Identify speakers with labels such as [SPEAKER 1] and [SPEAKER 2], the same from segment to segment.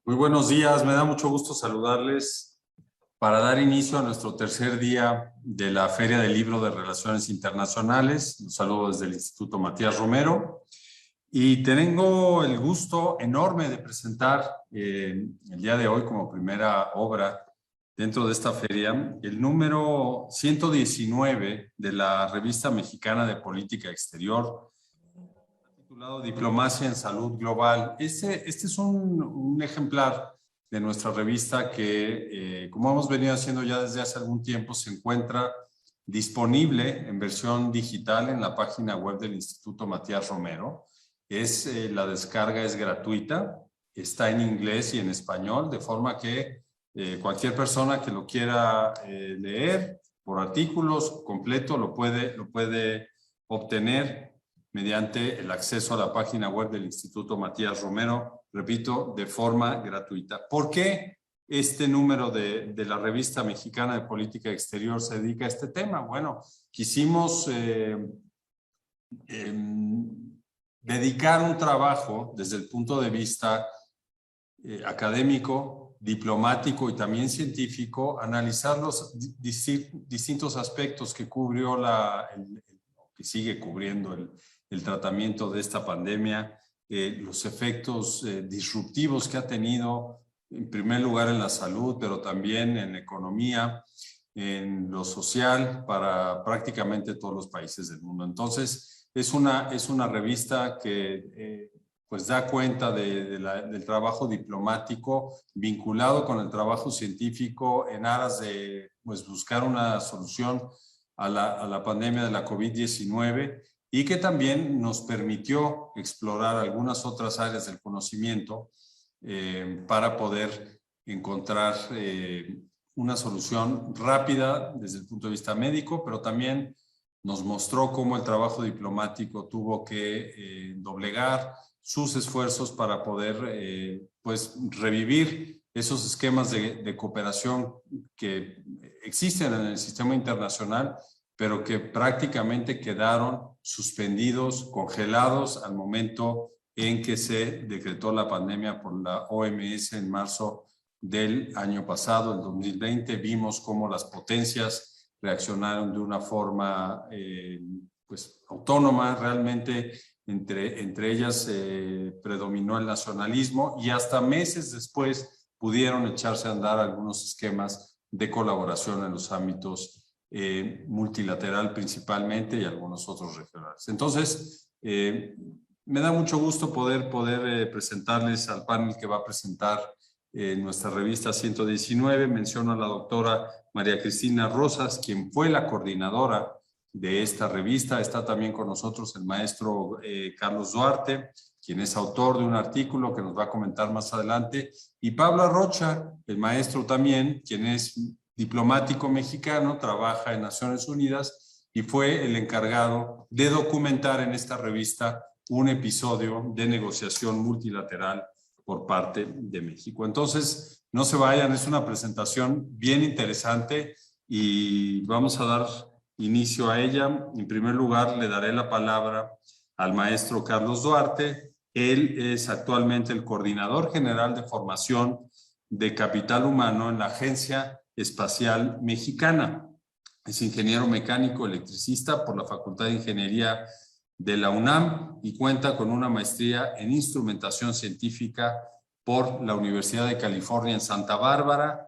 [SPEAKER 1] Muy buenos días, me da mucho gusto saludarles para dar inicio a nuestro tercer día de la Feria del Libro de Relaciones Internacionales. Los saludo desde el Instituto Matías Romero y tengo el gusto enorme de presentar el día de hoy como primera obra dentro de esta feria el número 119 de la Revista Mexicana de Política Exterior, titulado Diplomacia en Salud Global. Este es un ejemplar de nuestra revista que, como hemos venido haciendo ya desde hace algún tiempo, se encuentra disponible en versión digital en la página web del Instituto Matías Romero. La descarga es gratuita, está en inglés y en español, de forma que cualquier persona que lo quiera leer por artículos completo lo puede obtener mediante el acceso a la página web del Instituto Matías Romero, repito, de forma gratuita. ¿Por qué este número de la Revista Mexicana de Política Exterior se dedica a este tema? Bueno, quisimos dedicar un trabajo desde el punto de vista académico, diplomático y también científico, analizar los distintos aspectos que cubrió que sigue cubriendo el tratamiento de esta pandemia, los efectos disruptivos que ha tenido, en primer lugar en la salud, pero también en economía, en lo social, para prácticamente todos los países del mundo. Entonces, es una revista que pues da cuenta del trabajo diplomático vinculado con el trabajo científico en aras de pues, buscar una solución a la pandemia de la COVID-19 y que también nos permitió explorar algunas otras áreas del conocimiento para poder encontrar una solución rápida desde el punto de vista médico, pero también nos mostró cómo el trabajo diplomático tuvo que doblegar sus esfuerzos para poder pues, revivir esos esquemas de cooperación que existen en el sistema internacional, pero que prácticamente quedaron suspendidos, congelados al momento en que se decretó la pandemia por la OMS en marzo del año pasado, el 2020. Vimos cómo las potencias reaccionaron de una forma pues, autónoma. Realmente entre ellas predominó el nacionalismo y hasta meses después pudieron echarse a andar algunos esquemas de colaboración en los ámbitos multilateral principalmente y algunos otros regionales. Entonces, me da mucho gusto poder presentarles al panel que va a presentar nuestra revista 119. Menciono a la doctora María Cristina Rosas, quien fue la coordinadora de esta revista. Está también con nosotros el maestro Carlos Duarte, quien es autor de un artículo que nos va a comentar más adelante, y Pablo Rocha, el maestro también, quien es diplomático mexicano, trabaja en Naciones Unidas y fue el encargado de documentar en esta revista un episodio de negociación multilateral por parte de México. Entonces, no se vayan, es una presentación bien interesante y vamos a dar inicio a ella. En primer lugar, le daré la palabra al maestro Carlos Duarte. Él es actualmente el coordinador general de formación de capital humano en la Agencia Espacial Mexicana. Es ingeniero mecánico electricista por la Facultad de Ingeniería de la UNAM y cuenta con una maestría en instrumentación científica por la Universidad de California en Santa Bárbara.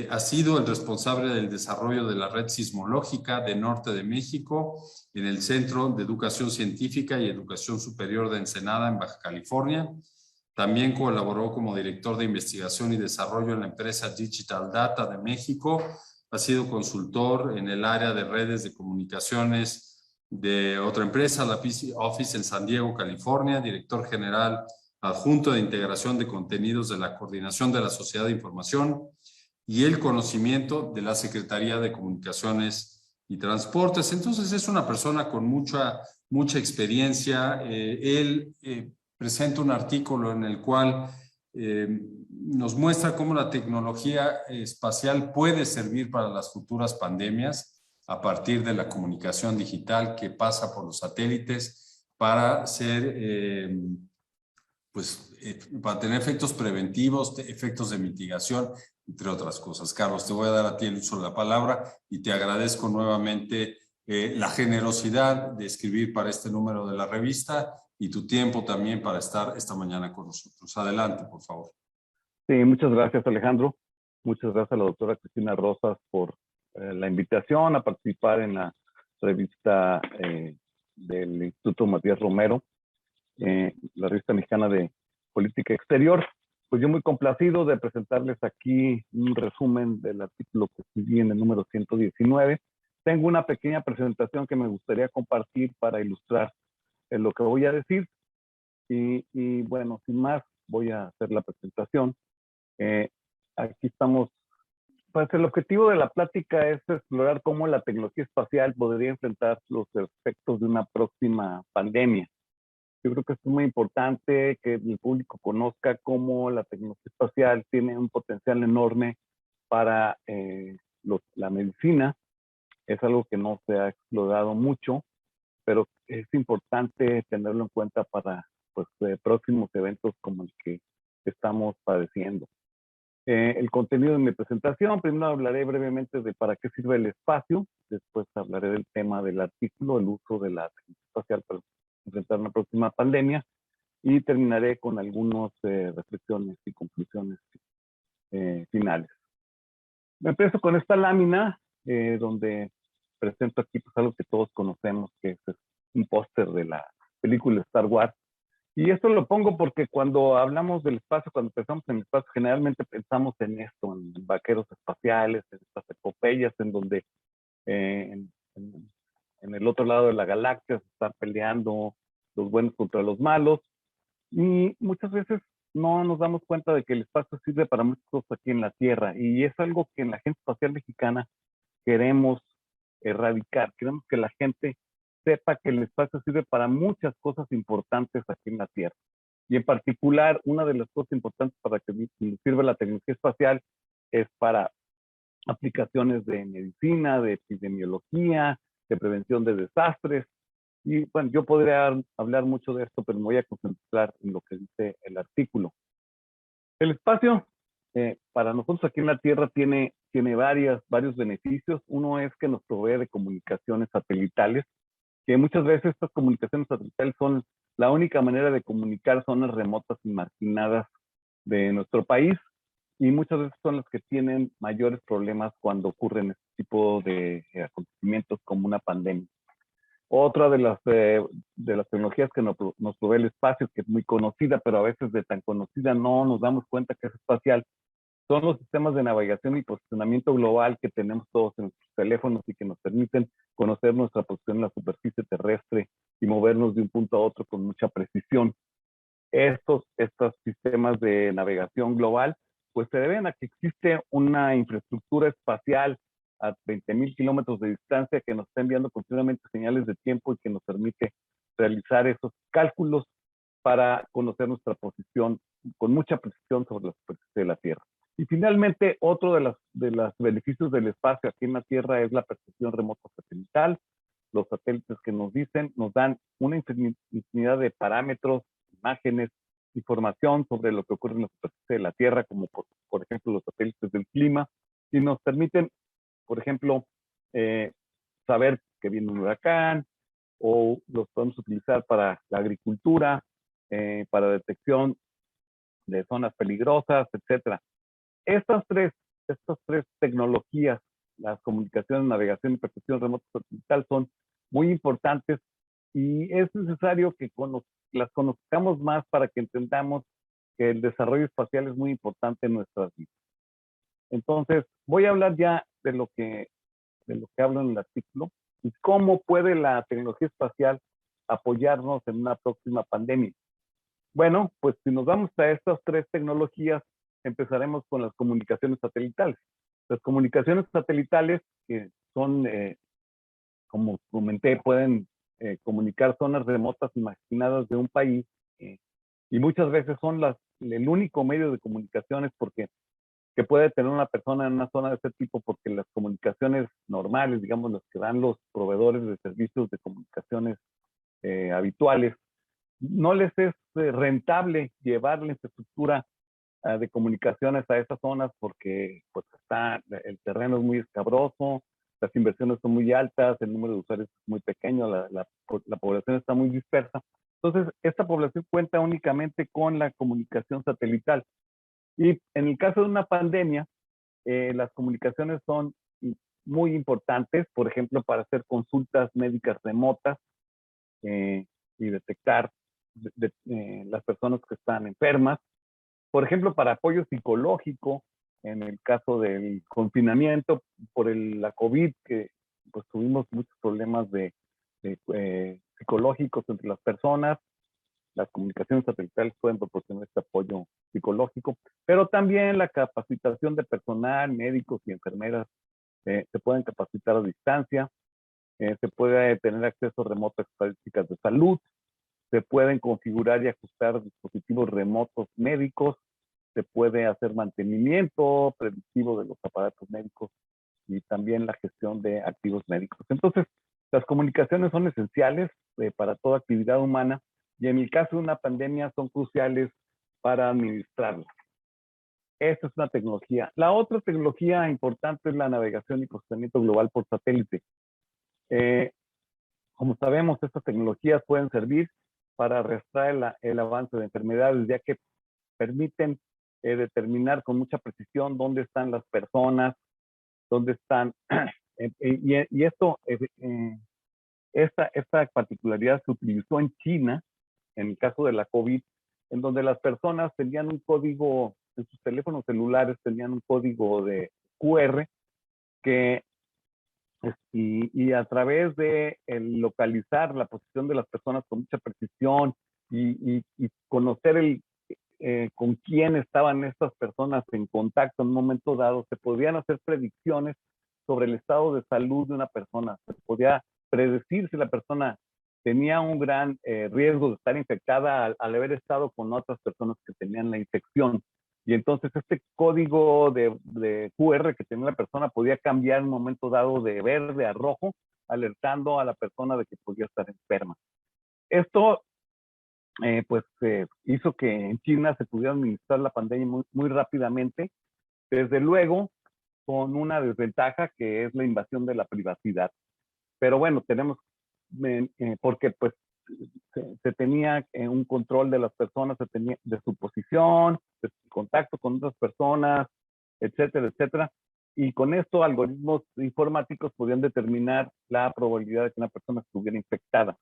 [SPEAKER 1] Ha sido el responsable del desarrollo de la red sismológica de Norte de México en el Centro de Educación Científica y Educación Superior de Ensenada en Baja California. También colaboró como director de investigación y desarrollo en la empresa Digital Data de México. Ha sido consultor en el área de redes de comunicaciones de otra empresa, la PC Office en San Diego, California, director general adjunto de integración de contenidos de la Coordinación de la Sociedad de Información y el conocimiento de la Secretaría de Comunicaciones y Transportes. Entonces es una persona con mucha experiencia. Él presenta un artículo en el cual nos muestra cómo la tecnología espacial puede servir para las futuras pandemias a partir de la comunicación digital que pasa por los satélites para ser para tener efectos preventivos, efectos de mitigación, entre otras cosas. Carlos, te voy a dar a ti el uso de la palabra y te agradezco nuevamente la generosidad de escribir para este número de la revista y tu tiempo también para estar esta mañana con nosotros. Adelante, por favor.
[SPEAKER 2] Sí, muchas gracias, Alejandro. Muchas gracias a la doctora Cristina Rosas por la invitación a participar en la revista del Instituto Matías Romero, la revista mexicana de política exterior. Pues yo muy complacido de presentarles aquí un resumen del artículo que escribí en el número 119. Tengo una pequeña presentación que me gustaría compartir para ilustrar lo que voy a decir. Y bueno, sin más, voy a hacer la presentación. Aquí estamos. Pues el objetivo de la plática es explorar cómo la tecnología espacial podría enfrentar los efectos de una próxima pandemia. Yo creo que es muy importante que el público conozca cómo la tecnología espacial tiene un potencial enorme para la medicina. Es algo que no se ha explorado mucho, pero es importante tenerlo en cuenta para pues, próximos eventos como el que estamos padeciendo. El contenido de mi presentación, primero hablaré brevemente de para qué sirve el espacio, después hablaré del tema del artículo, el uso de la tecnología espacial para enfrentar una próxima pandemia, y terminaré con algunas reflexiones y conclusiones finales. Me empiezo con esta lámina, donde presento aquí pues, algo que todos conocemos, que es un póster de la película Star Wars. Y esto lo pongo porque cuando hablamos del espacio, cuando pensamos en el espacio, generalmente pensamos en esto, en vaqueros espaciales, en estas epopeyas en donde en el otro lado de la galaxia se están peleando los buenos contra los malos. Y muchas veces no nos damos cuenta de que el espacio sirve para muchas cosas aquí en la Tierra. Y es algo que en la Agencia Espacial Mexicana queremos erradicar. Queremos que la gente sepa que el espacio sirve para muchas cosas importantes aquí en la Tierra. Y en particular, una de las cosas importantes para que sirva la tecnología espacial es para aplicaciones de medicina, de epidemiología, de prevención de desastres. Y bueno, yo podría hablar mucho de esto, pero me voy a concentrar en lo que dice el artículo. El espacio, para nosotros aquí en la Tierra, tiene varios beneficios. Uno es que nos provee de comunicaciones satelitales, que muchas veces estas comunicaciones satelitales son la única manera de comunicar zonas remotas y marginadas de nuestro país, y muchas veces son las que tienen mayores problemas cuando ocurren este tipo de acontecimientos como una pandemia. Otra de las tecnologías que nos provee el espacio, que es muy conocida, pero a veces de tan conocida no nos damos cuenta que es espacial, son los sistemas de navegación y posicionamiento global que tenemos todos en nuestros teléfonos y que nos permiten conocer nuestra posición en la superficie terrestre y movernos de un punto a otro con mucha precisión. Estos sistemas de navegación global pues se deben a que existe una infraestructura espacial a 20,000 kilómetros de distancia que nos está enviando continuamente señales de tiempo y que nos permite realizar esos cálculos para conocer nuestra posición con mucha precisión sobre la superficie de la Tierra. Y finalmente, otro de los beneficios del espacio aquí en la Tierra es la percepción remota satelital. Los satélites que nos dan una infinidad de parámetros, imágenes, información sobre lo que ocurre en la superficie de la Tierra, como por ejemplo los satélites del clima, y nos permiten, por ejemplo, saber que viene un huracán, o los podemos utilizar para la agricultura, para detección de zonas peligrosas, etcétera. Estas tres tecnologías, las comunicaciones, navegación y percepción remota satelital, son muy importantes y es necesario que las conozcamos más para que entendamos que el desarrollo espacial es muy importante en nuestras vidas. Entonces, voy a hablar ya de lo que hablo en el artículo y cómo puede la tecnología espacial apoyarnos en una próxima pandemia. Bueno, pues si nos vamos a estas tres tecnologías, empezaremos con las comunicaciones satelitales. Las comunicaciones satelitales, que son, como comenté, pueden comunicar zonas remotas y marginadas de un país, y muchas veces son el único medio de comunicaciones que puede tener una persona en una zona de este tipo, porque las comunicaciones normales, digamos, las que dan los proveedores de servicios de comunicaciones habituales, no les es rentable llevar la infraestructura de comunicaciones a esas zonas porque pues, el terreno es muy escabroso, las inversiones son muy altas, el número de usuarios es muy pequeño, la población está muy dispersa. Entonces, esta población cuenta únicamente con la comunicación satelital. Y en el caso de una pandemia, las comunicaciones son muy importantes, por ejemplo, para hacer consultas médicas remotas y detectar las personas que están enfermas. Por ejemplo, para apoyo psicológico, en el caso del confinamiento por la COVID, que pues tuvimos muchos problemas psicológicos entre las personas. Las comunicaciones satelitales pueden proporcionar este apoyo psicológico, pero también la capacitación de personal, médicos y enfermeras se pueden capacitar a distancia, se puede tener acceso remoto a estadísticas de salud, se pueden configurar y ajustar dispositivos remotos médicos, se puede hacer mantenimiento predictivo de los aparatos médicos y también la gestión de activos médicos. Entonces, las comunicaciones son esenciales para toda actividad humana y en el caso de una pandemia son cruciales para administrarla. Esta es una tecnología. La otra tecnología importante es la navegación y procesamiento global por satélite. Como sabemos, estas tecnologías pueden servir para arrastrar el avance de enfermedades, ya que permiten determinar con mucha precisión dónde están las personas, dónde están. Y esta particularidad se utilizó en China, en el caso de la COVID, en donde las personas tenían un código, en sus teléfonos celulares tenían un código de QR que y a través de localizar la posición de las personas con mucha precisión y conocer con quién estaban estas personas en contacto en un momento dado, se podían hacer predicciones sobre el estado de salud de una persona. Se podía predecir si la persona tenía un gran riesgo de estar infectada al haber estado con otras personas que tenían la infección. Y entonces este código de QR que tenía la persona podía cambiar en un momento dado de verde a rojo, alertando a la persona de que podía estar enferma. Esto hizo que en China se pudiera administrar la pandemia muy rápidamente, desde luego con una desventaja que es la invasión de la privacidad. Pero bueno, porque pues se tenía un control de las personas, se tenía de su posición, de su contacto con otras personas, etcétera, etcétera. Y con esto algoritmos informáticos podían determinar la probabilidad de que una persona estuviera infectada.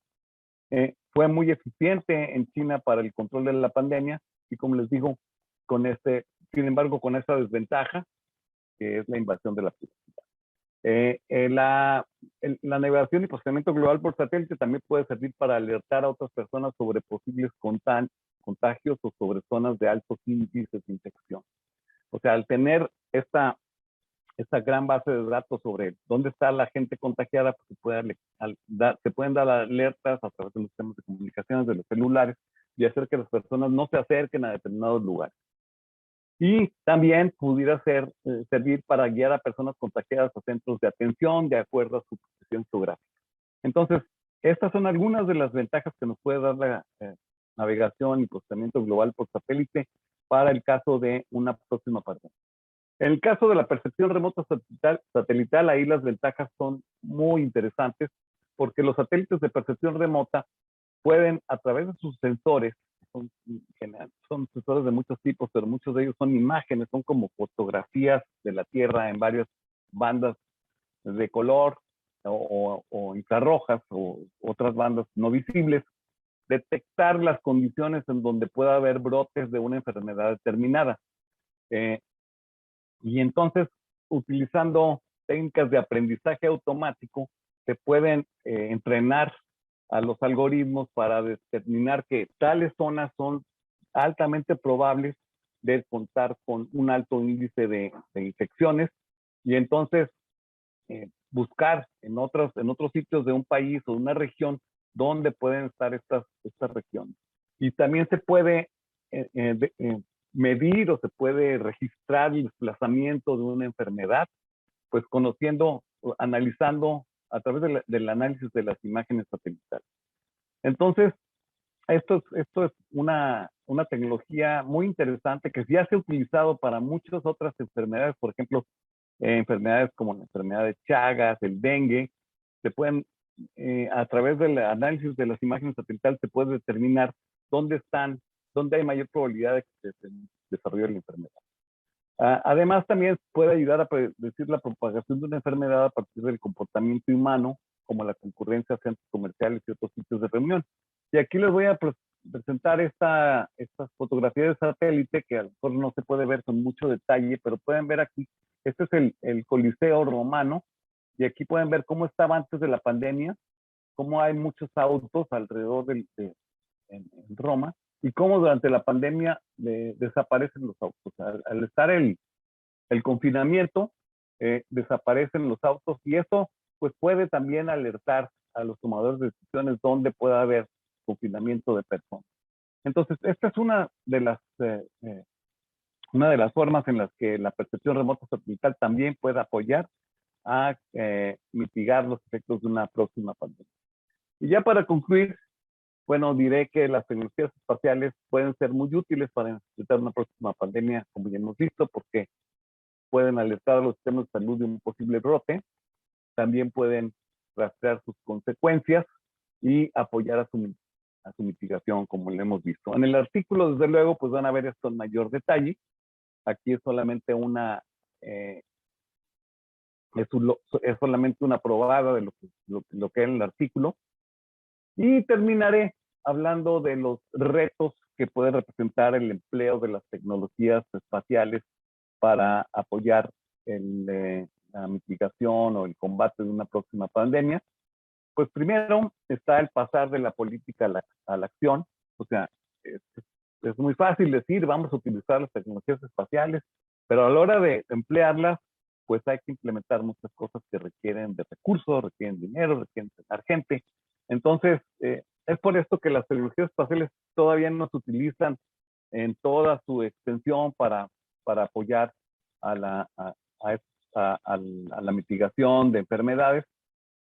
[SPEAKER 2] Fue muy eficiente en China para el control de la pandemia y como les digo, sin embargo, con esta desventaja, que es la invasión de la privacidad. La navegación y procesamiento global por satélite también puede servir para alertar a otras personas sobre posibles contagios o sobre zonas de altos índices de infección. O sea, al tener esta gran base de datos sobre dónde está la gente contagiada, pues se pueden dar alertas a través de los sistemas de comunicaciones, de los celulares, y hacer que las personas no se acerquen a determinados lugares. Y también pudiera servir para guiar a personas contagiadas a centros de atención de acuerdo a su posición geográfica. Entonces, estas son algunas de las ventajas que nos puede dar la navegación y procesamiento global por satélite para el caso de una próxima pandemia. En el caso de la percepción remota satelital, ahí las ventajas son muy interesantes porque los satélites de percepción remota pueden, a través de sus sensores, son sensores de muchos tipos, pero muchos de ellos son imágenes, son como fotografías de la Tierra en varias bandas de color o infrarrojas o otras bandas no visibles, detectar las condiciones en donde pueda haber brotes de una enfermedad determinada. Y entonces, utilizando técnicas de aprendizaje automático, se pueden entrenar a los algoritmos para determinar que tales zonas son altamente probables de contar con un alto índice de infecciones y entonces buscar en otros sitios de un país o una región donde pueden estar estas regiones. Y también se puede medir o se puede registrar el desplazamiento de una enfermedad, pues analizando a través del análisis de las imágenes satelitales. Entonces, Esto es una tecnología muy interesante que ya se ha utilizado para muchas otras enfermedades, por ejemplo, enfermedades como la enfermedad de Chagas, el dengue, se pueden, a través del análisis de las imágenes satelitales, se puede determinar dónde están, dónde hay mayor probabilidad de que se desarrolle la enfermedad. Además, también puede ayudar a predecir la propagación de una enfermedad a partir del comportamiento humano, como la concurrencia a centros comerciales y otros sitios de reunión. Y aquí les voy a presentar estas fotografías de satélite, que a lo mejor no se puede ver con mucho detalle, pero pueden ver aquí, este es el Coliseo romano, y aquí pueden ver cómo estaba antes de la pandemia, cómo hay muchos autos alrededor en Roma, y cómo durante la pandemia desaparecen los autos. Al estar el confinamiento, desaparecen los autos, y eso pues puede también alertar a los tomadores de decisiones donde pueda haber confinamiento de personas. Entonces, esta es una de las formas en las que la percepción remota satelital también puede apoyar a mitigar los efectos de una próxima pandemia. Y ya para concluir, bueno, diré que las tecnologías espaciales pueden ser muy útiles para enfrentar una próxima pandemia, como ya hemos visto, porque pueden alertar a los sistemas de salud de un posible brote, también pueden rastrear sus consecuencias y apoyar a su mitigación, como lo hemos visto. En el artículo, desde luego, pues van a ver esto en mayor detalle. Aquí es solamente es solamente una probada de lo que es el artículo. Y terminaré hablando de los retos que puede representar el empleo de las tecnologías espaciales para apoyar la mitigación o el combate de una próxima pandemia. Pues primero está el pasar de la política a la acción. O sea, es muy fácil decir, vamos a utilizar las tecnologías espaciales, pero a la hora de emplearlas, pues hay que implementar muchas cosas que requieren de recursos, requieren dinero, requieren tener gente. Entonces, es por esto que las tecnologías espaciales todavía no se utilizan en toda su extensión para apoyar a la mitigación de enfermedades,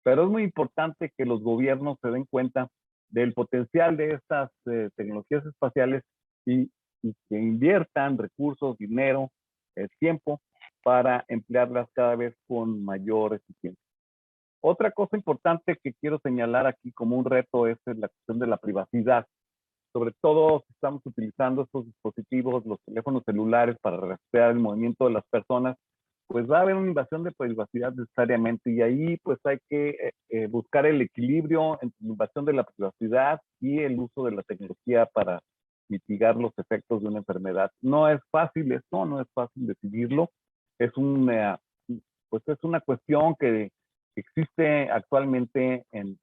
[SPEAKER 2] pero es muy importante que los gobiernos se den cuenta del potencial de estas tecnologías espaciales y que inviertan recursos, dinero, tiempo para emplearlas cada vez con mayor eficiencia. Otra cosa importante que quiero señalar aquí como un reto es la cuestión de la privacidad. Sobre todo si estamos utilizando estos dispositivos, los teléfonos celulares, para rastrear el movimiento de las personas, pues va a haber una invasión de privacidad necesariamente, y ahí pues hay que buscar el equilibrio entre la invasión de la privacidad y el uso de la tecnología para mitigar los efectos de una enfermedad. No es fácil esto, no es fácil decidirlo. Es pues es una cuestión que existe actualmente en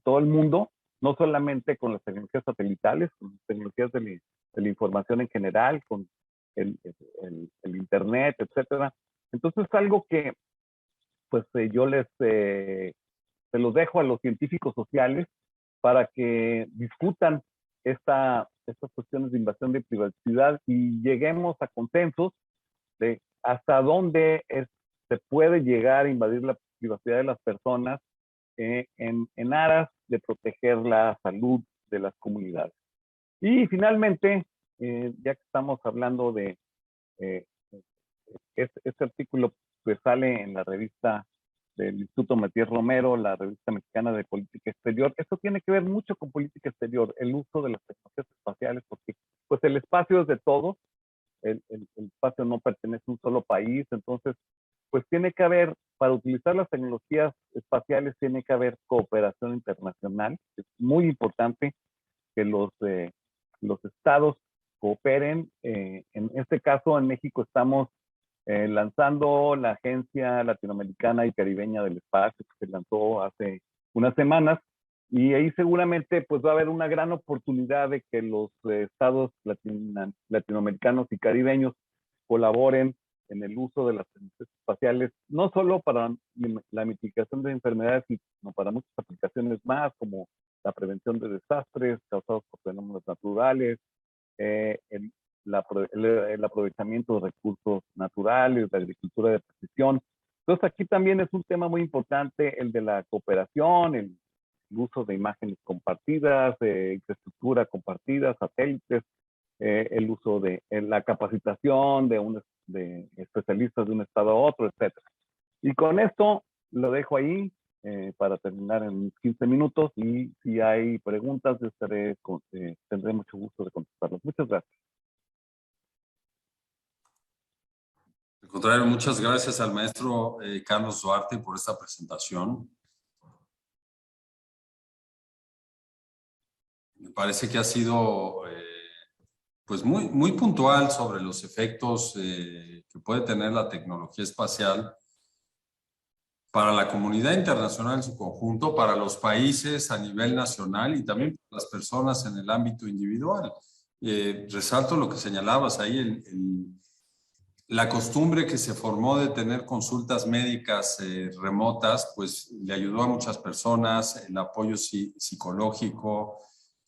[SPEAKER 2] todo el mundo, no solamente con las tecnologías satelitales, con las tecnologías de la información en general, con el internet, etcétera. Entonces es algo que pues yo se los dejo a los científicos sociales para que discutan estas cuestiones de invasión de privacidad y lleguemos a consensos de hasta dónde se puede llegar a invadir la privacidad de las personas en aras de proteger la salud de las comunidades. Y finalmente, ya que estamos hablando de este artículo, pues sale en la revista del Instituto Matías Romero, la revista mexicana de política exterior. Esto tiene que ver mucho con política exterior, el uso de las tecnologías espaciales, porque pues el espacio es de todos, el espacio no pertenece a un solo país, entonces pues tiene que haber, para utilizar las tecnologías espaciales, tiene que haber cooperación internacional. Es muy importante que los estados cooperen. En este caso, en México estamos lanzando la Agencia Latinoamericana y Caribeña del Espacio, que se lanzó hace unas semanas, y ahí seguramente pues va a haber una gran oportunidad de que los estados latinoamericanos y caribeños colaboren en el uso de las tecnologías espaciales, no solo para la mitigación de enfermedades, sino para muchas aplicaciones más, como la prevención de desastres causados por fenómenos naturales, el aprovechamiento de recursos naturales, la agricultura de precisión. Entonces aquí también es un tema muy importante el de la cooperación, el uso de imágenes compartidas, infraestructura compartida, satélites, el uso de la capacitación de especialistas de un estado a otro, etc. Y con esto lo dejo ahí para terminar en 15 minutos, y si hay preguntas tendré mucho gusto de contestarlas. Muchas gracias.
[SPEAKER 1] Al contrario, muchas gracias al maestro Carlos Duarte por esta presentación. Me parece que ha sido pues muy puntual sobre los efectos que puede tener la tecnología espacial para la comunidad internacional en su conjunto, para los países a nivel nacional y también para las personas en el ámbito individual. Resalto lo que señalabas ahí, la costumbre que se formó de tener consultas médicas remotas, pues le ayudó a muchas personas, el apoyo psicológico,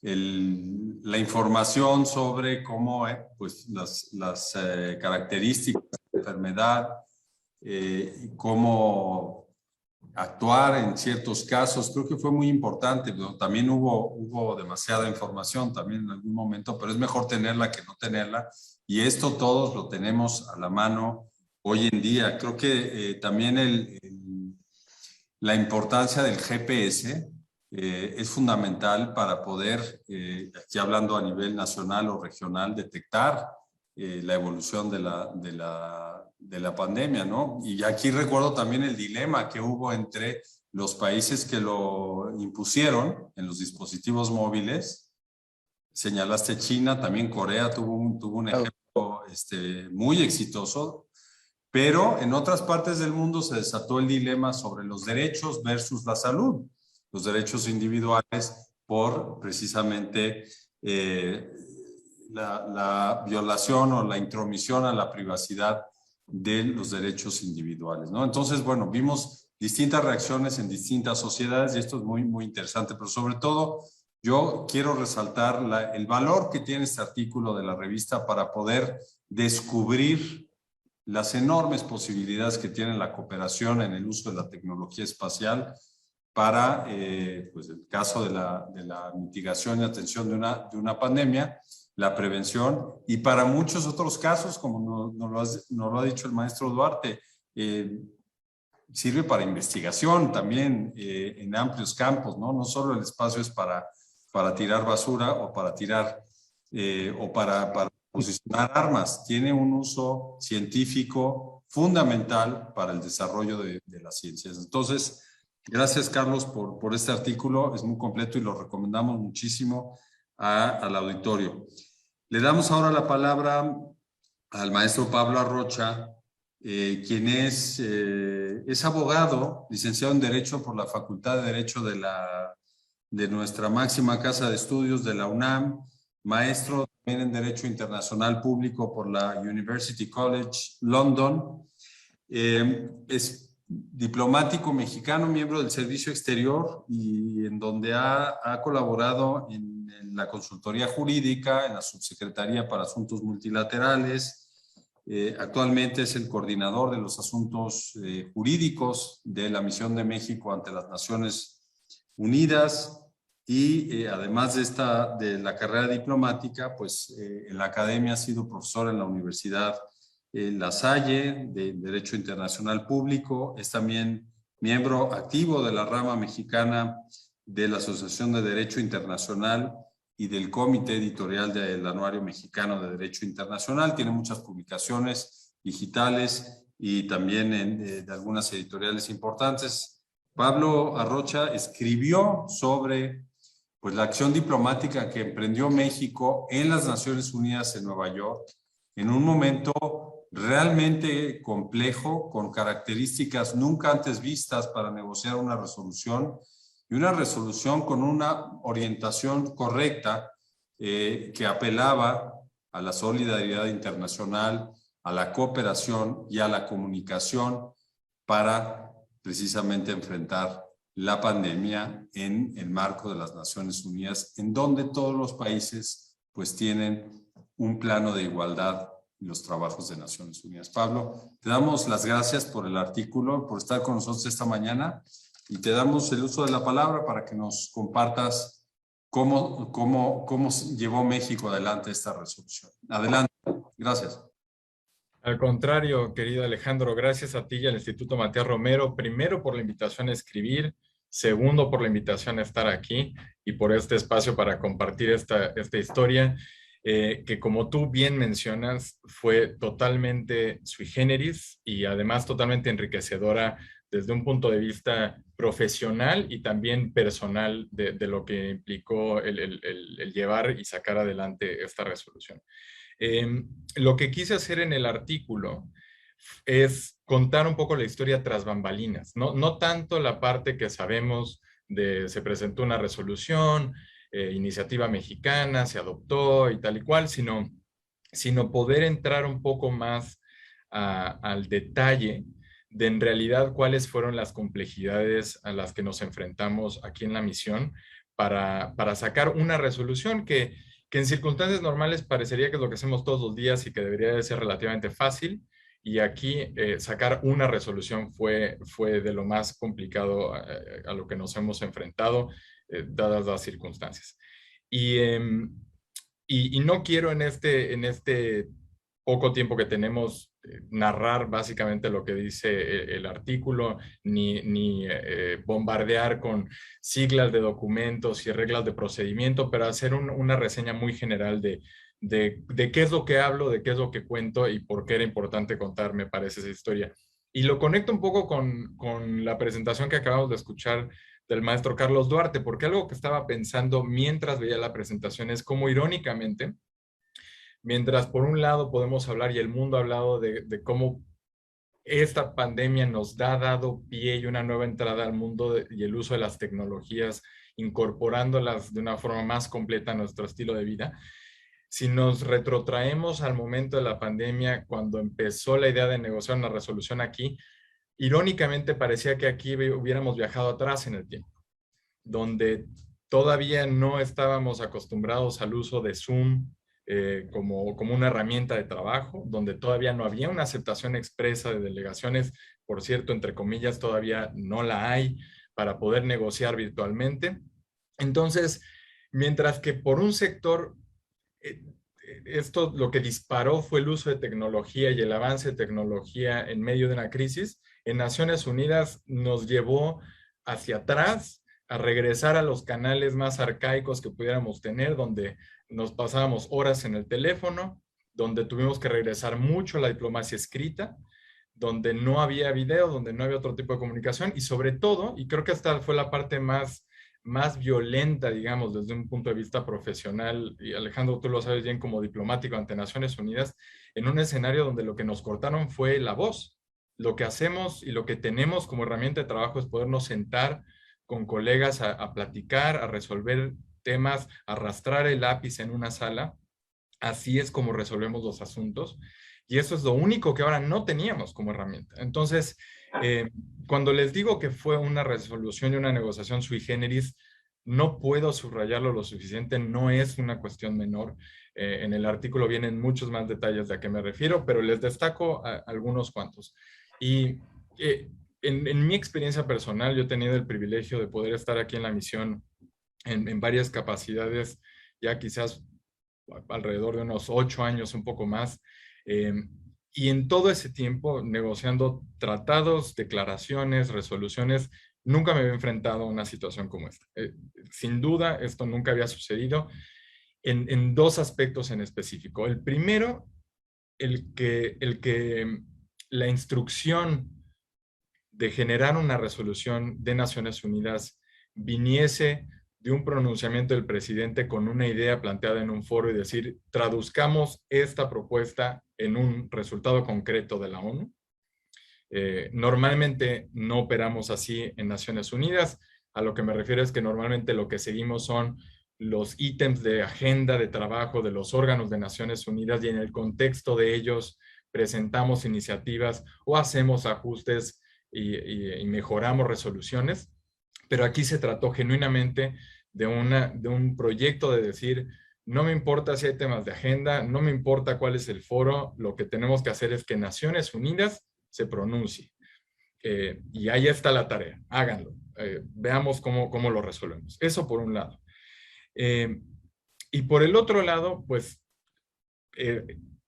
[SPEAKER 1] la información sobre cómo pues las características de la enfermedad, y cómo actuar en ciertos casos, creo que fue muy importante. También hubo demasiada información también en algún momento, pero es mejor tenerla que no tenerla, y esto todos lo tenemos a la mano hoy en día. Creo que también la importancia del GPS es fundamental para poder, aquí hablando a nivel nacional o regional, detectar la evolución de la pandemia, ¿no? Y aquí recuerdo también el dilema que hubo entre los países que lo impusieron en los dispositivos móviles. Señalaste China, también Corea tuvo un ejemplo muy exitoso, pero en otras partes del mundo se desató el dilema sobre los derechos versus la salud, los derechos individuales por precisamente la violación o la intromisión a la privacidad de los derechos individuales, ¿no? Entonces, bueno, vimos distintas reacciones en distintas sociedades y esto es muy interesante, pero sobre todo yo quiero resaltar el valor que tiene este artículo de la revista para poder descubrir las enormes posibilidades que tiene la cooperación en el uso de la tecnología espacial para, pues, el caso de la mitigación y atención de una pandemia, la prevención, y para muchos otros casos, como nos lo ha dicho el maestro Duarte, sirve para investigación también en amplios campos, ¿no? No solo el espacio es para tirar basura o para tirar o para posicionar armas, tiene un uso científico fundamental para el desarrollo de las ciencias. Entonces, gracias, Carlos, por este artículo, es muy completo y lo recomendamos muchísimo al auditorio. Le damos ahora la palabra al maestro Pablo Arrocha, quien es abogado, licenciado en Derecho por la Facultad de Derecho de nuestra máxima casa de estudios de la UNAM, maestro también en Derecho Internacional Público por la University College London, es diplomático mexicano, miembro del Servicio Exterior, y en donde ha colaborado en la consultoría jurídica, en la Subsecretaría para Asuntos Multilaterales. Actualmente es el coordinador de los asuntos jurídicos de la Misión de México ante las Naciones Unidas, y además de la carrera diplomática, pues en la academia ha sido profesor en la Universidad La Salle de Derecho Internacional Público, es también miembro activo de la rama mexicana de la Asociación de Derecho Internacional y del Comité Editorial del Anuario Mexicano de Derecho Internacional. Tiene muchas publicaciones digitales y también de algunas editoriales importantes. Pablo Arrocha escribió sobre, pues, la acción diplomática que emprendió México en las Naciones Unidas en Nueva York, en un momento realmente complejo, con características nunca antes vistas para negociar una resolución, y una resolución con una orientación correcta que apelaba a la solidaridad internacional, a la cooperación y a la comunicación para precisamente enfrentar la pandemia en el marco de las Naciones Unidas, en donde todos los países pues tienen un plano de igualdad en los trabajos de Naciones Unidas. Pablo, te damos las gracias por el artículo, por estar con nosotros esta mañana, y te damos el uso de la palabra para que nos compartas cómo llevó México adelante esta resolución. Adelante. Gracias.
[SPEAKER 3] Al contrario, querido Alejandro, gracias a ti y al Instituto Matías Romero, primero por la invitación a escribir, segundo por la invitación a estar aquí y por este espacio para compartir esta historia que, como tú bien mencionas, fue totalmente sui generis y además totalmente enriquecedora desde un punto de vista profesional y también personal de lo que implicó el llevar y sacar adelante esta resolución. Lo que quise hacer en el artículo es contar un poco la historia tras bambalinas, no tanto la parte que sabemos de se presentó una resolución, iniciativa mexicana, se adoptó y tal y cual, sino poder entrar un poco más al detalle de en realidad cuáles fueron las complejidades a las que nos enfrentamos aquí en la misión para sacar una resolución que en circunstancias normales parecería que es lo que hacemos todos los días y que debería de ser relativamente fácil, y aquí sacar una resolución fue de lo más complicado a lo que nos hemos enfrentado, dadas las circunstancias. Y no quiero en este poco tiempo que tenemos narrar básicamente lo que dice el artículo, ni bombardear con siglas de documentos y reglas de procedimiento, pero hacer una reseña muy general de qué es lo que hablo, de qué es lo que cuento y por qué era importante contar, me parece, esa historia. Y lo conecto un poco con la presentación que acabamos de escuchar del maestro Carlos Duarte, porque algo que estaba pensando mientras veía la presentación es cómo irónicamente, mientras por un lado podemos hablar y el mundo ha hablado de cómo esta pandemia nos ha dado pie y una nueva entrada al mundo y el uso de las tecnologías, incorporándolas de una forma más completa a nuestro estilo de vida. Si nos retrotraemos al momento de la pandemia, cuando empezó la idea de negociar una resolución aquí, irónicamente parecía que aquí hubiéramos viajado atrás en el tiempo, donde todavía no estábamos acostumbrados al uso de Zoom como una herramienta de trabajo, donde todavía no había una aceptación expresa de delegaciones, por cierto, entre comillas, todavía no la hay para poder negociar virtualmente. Entonces, mientras que por un sector, esto lo que disparó fue el uso de tecnología y el avance de tecnología en medio de una crisis, en Naciones Unidas nos llevó hacia atrás, a regresar a los canales más arcaicos que pudiéramos tener, donde nos pasábamos horas en el teléfono, donde tuvimos que regresar mucho a la diplomacia escrita, donde no había video, donde no había otro tipo de comunicación, y sobre todo, y creo que esta fue la parte más violenta, digamos, desde un punto de vista profesional, y Alejandro, tú lo sabes bien como diplomático ante Naciones Unidas, en un escenario donde lo que nos cortaron fue la voz. Lo que hacemos y lo que tenemos como herramienta de trabajo es podernos sentar con colegas a platicar, a resolver temas, a arrastrar el lápiz en una sala. Así es como resolvemos los asuntos. Y eso es lo único que ahora no teníamos como herramienta. Entonces, cuando les digo que fue una resolución y una negociación sui generis, no puedo subrayarlo lo suficiente, no es una cuestión menor. En el artículo vienen muchos más detalles de a qué me refiero, pero les destaco algunos cuantos. Y en mi experiencia personal, yo he tenido el privilegio de poder estar aquí en la misión en varias capacidades, ya quizás alrededor de unos 8 años, un poco más. Y en todo ese tiempo, negociando tratados, declaraciones, resoluciones, nunca me había enfrentado a una situación como esta. Sin duda, esto nunca había sucedido en dos aspectos en específico. El primero, el que la instrucción de generar una resolución de Naciones Unidas viniese de un pronunciamiento del presidente con una idea planteada en un foro y decir, traduzcamos esta propuesta en un resultado concreto de la ONU. Normalmente no operamos así en Naciones Unidas. A lo que me refiero es que normalmente lo que seguimos son los ítems de agenda de trabajo de los órganos de Naciones Unidas y en el contexto de ellos presentamos iniciativas o hacemos ajustes y mejoramos resoluciones. Pero aquí se trató genuinamente de un proyecto de decir, no me importa si hay temas de agenda, no me importa cuál es el foro, lo que tenemos que hacer es que Naciones Unidas se pronuncie. Y ahí está la tarea, háganlo. Veamos cómo lo resolvemos. Eso por un lado. Y por el otro lado, pues,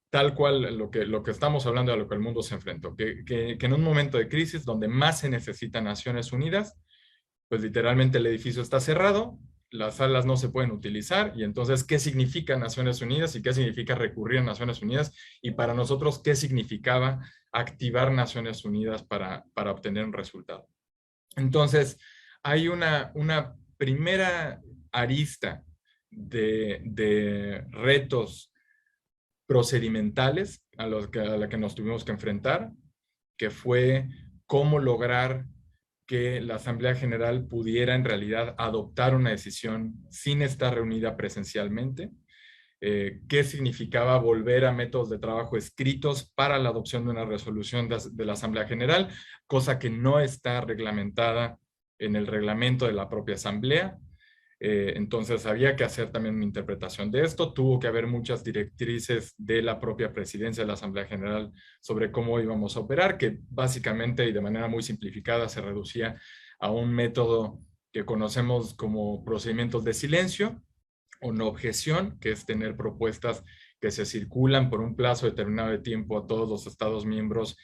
[SPEAKER 3] tal cual lo que estamos hablando, a lo que el mundo se enfrentó, que en un momento de crisis donde más se necesita Naciones Unidas, pues literalmente el edificio está cerrado, las salas no se pueden utilizar, y entonces, ¿qué significa Naciones Unidas y qué significa recurrir a Naciones Unidas? Y para nosotros, ¿qué significaba activar Naciones Unidas para obtener un resultado? Entonces, hay una primera arista de retos procedimentales a la que nos tuvimos que enfrentar, que fue cómo lograr que la Asamblea General pudiera en realidad adoptar una decisión sin estar reunida presencialmente, qué significaba volver a métodos de trabajo escritos para la adopción de una resolución de la Asamblea General, cosa que no está reglamentada en el reglamento de la propia Asamblea. Entonces había que hacer también una interpretación de esto. Tuvo que haber muchas directrices de la propia presidencia de la Asamblea General sobre cómo íbamos a operar, que básicamente y de manera muy simplificada se reducía a un método que conocemos como procedimientos de silencio o no objeción, que es tener propuestas que se circulan por un plazo determinado de tiempo a todos los Estados miembros,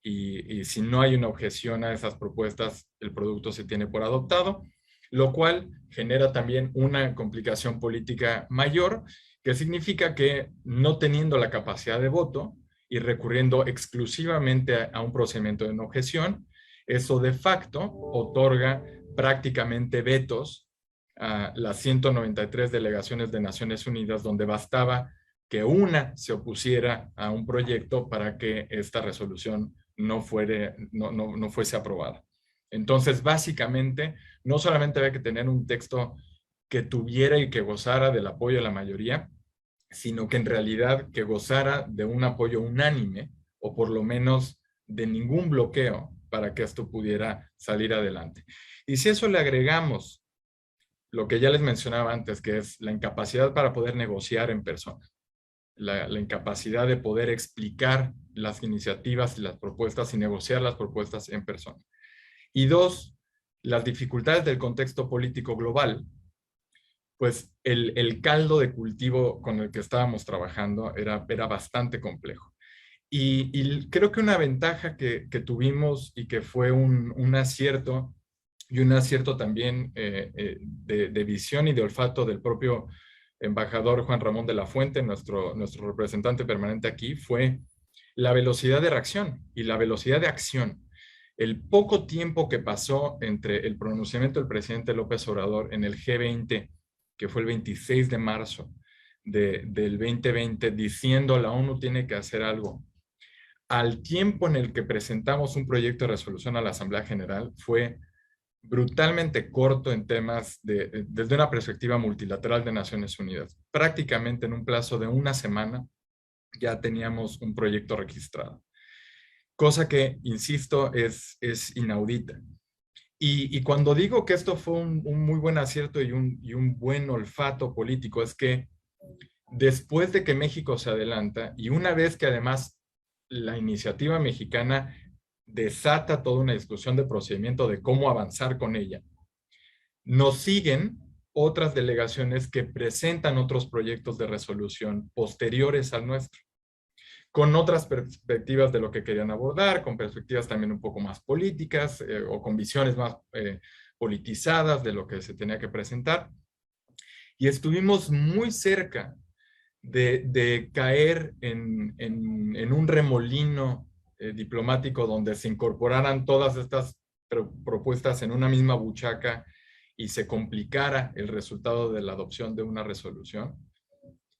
[SPEAKER 3] y si no hay una objeción a esas propuestas, el producto se tiene por adoptado, lo cual genera también una complicación política mayor, que significa que no teniendo la capacidad de voto y recurriendo exclusivamente a un procedimiento de no objeción, eso de facto otorga prácticamente vetos a las 193 delegaciones de Naciones Unidas, donde bastaba que una se opusiera a un proyecto para que esta resolución no fuese aprobada. Entonces, básicamente, no solamente había que tener un texto que tuviera y que gozara del apoyo de la mayoría, sino que en realidad que gozara de un apoyo unánime, o por lo menos de ningún bloqueo para que esto pudiera salir adelante. Y si eso le agregamos lo que ya les mencionaba antes, que es la incapacidad para poder negociar en persona, la incapacidad de poder explicar las iniciativas y las propuestas y negociar las propuestas en persona. Y dos, las dificultades del contexto político global, pues el caldo de cultivo con el que estábamos trabajando era bastante complejo. Y creo que una ventaja que tuvimos y que fue un acierto, y un acierto también de visión y de olfato del propio embajador Juan Ramón de la Fuente, nuestro representante permanente aquí, fue la velocidad de reacción y la velocidad de acción. El poco tiempo que pasó entre el pronunciamiento del presidente López Obrador en el G20, que fue el 26 de marzo del 2020, diciendo la ONU tiene que hacer algo, al tiempo en el que presentamos un proyecto de resolución a la Asamblea General, fue brutalmente corto en temas desde una perspectiva multilateral de Naciones Unidas. Prácticamente en un plazo de una semana ya teníamos un proyecto registrado. Cosa que, insisto, es inaudita. Y cuando digo que esto fue un muy buen acierto y un buen olfato político, es que después de que México se adelanta, y una vez que además la iniciativa mexicana desata toda una discusión de procedimiento de cómo avanzar con ella, nos siguen otras delegaciones que presentan otros proyectos de resolución posteriores al nuestro, con otras perspectivas de lo que querían abordar, con perspectivas también un poco más políticas o con visiones más politizadas de lo que se tenía que presentar. Y estuvimos muy cerca de caer en un remolino diplomático donde se incorporaran todas estas propuestas en una misma buchaca y se complicara el resultado de la adopción de una resolución.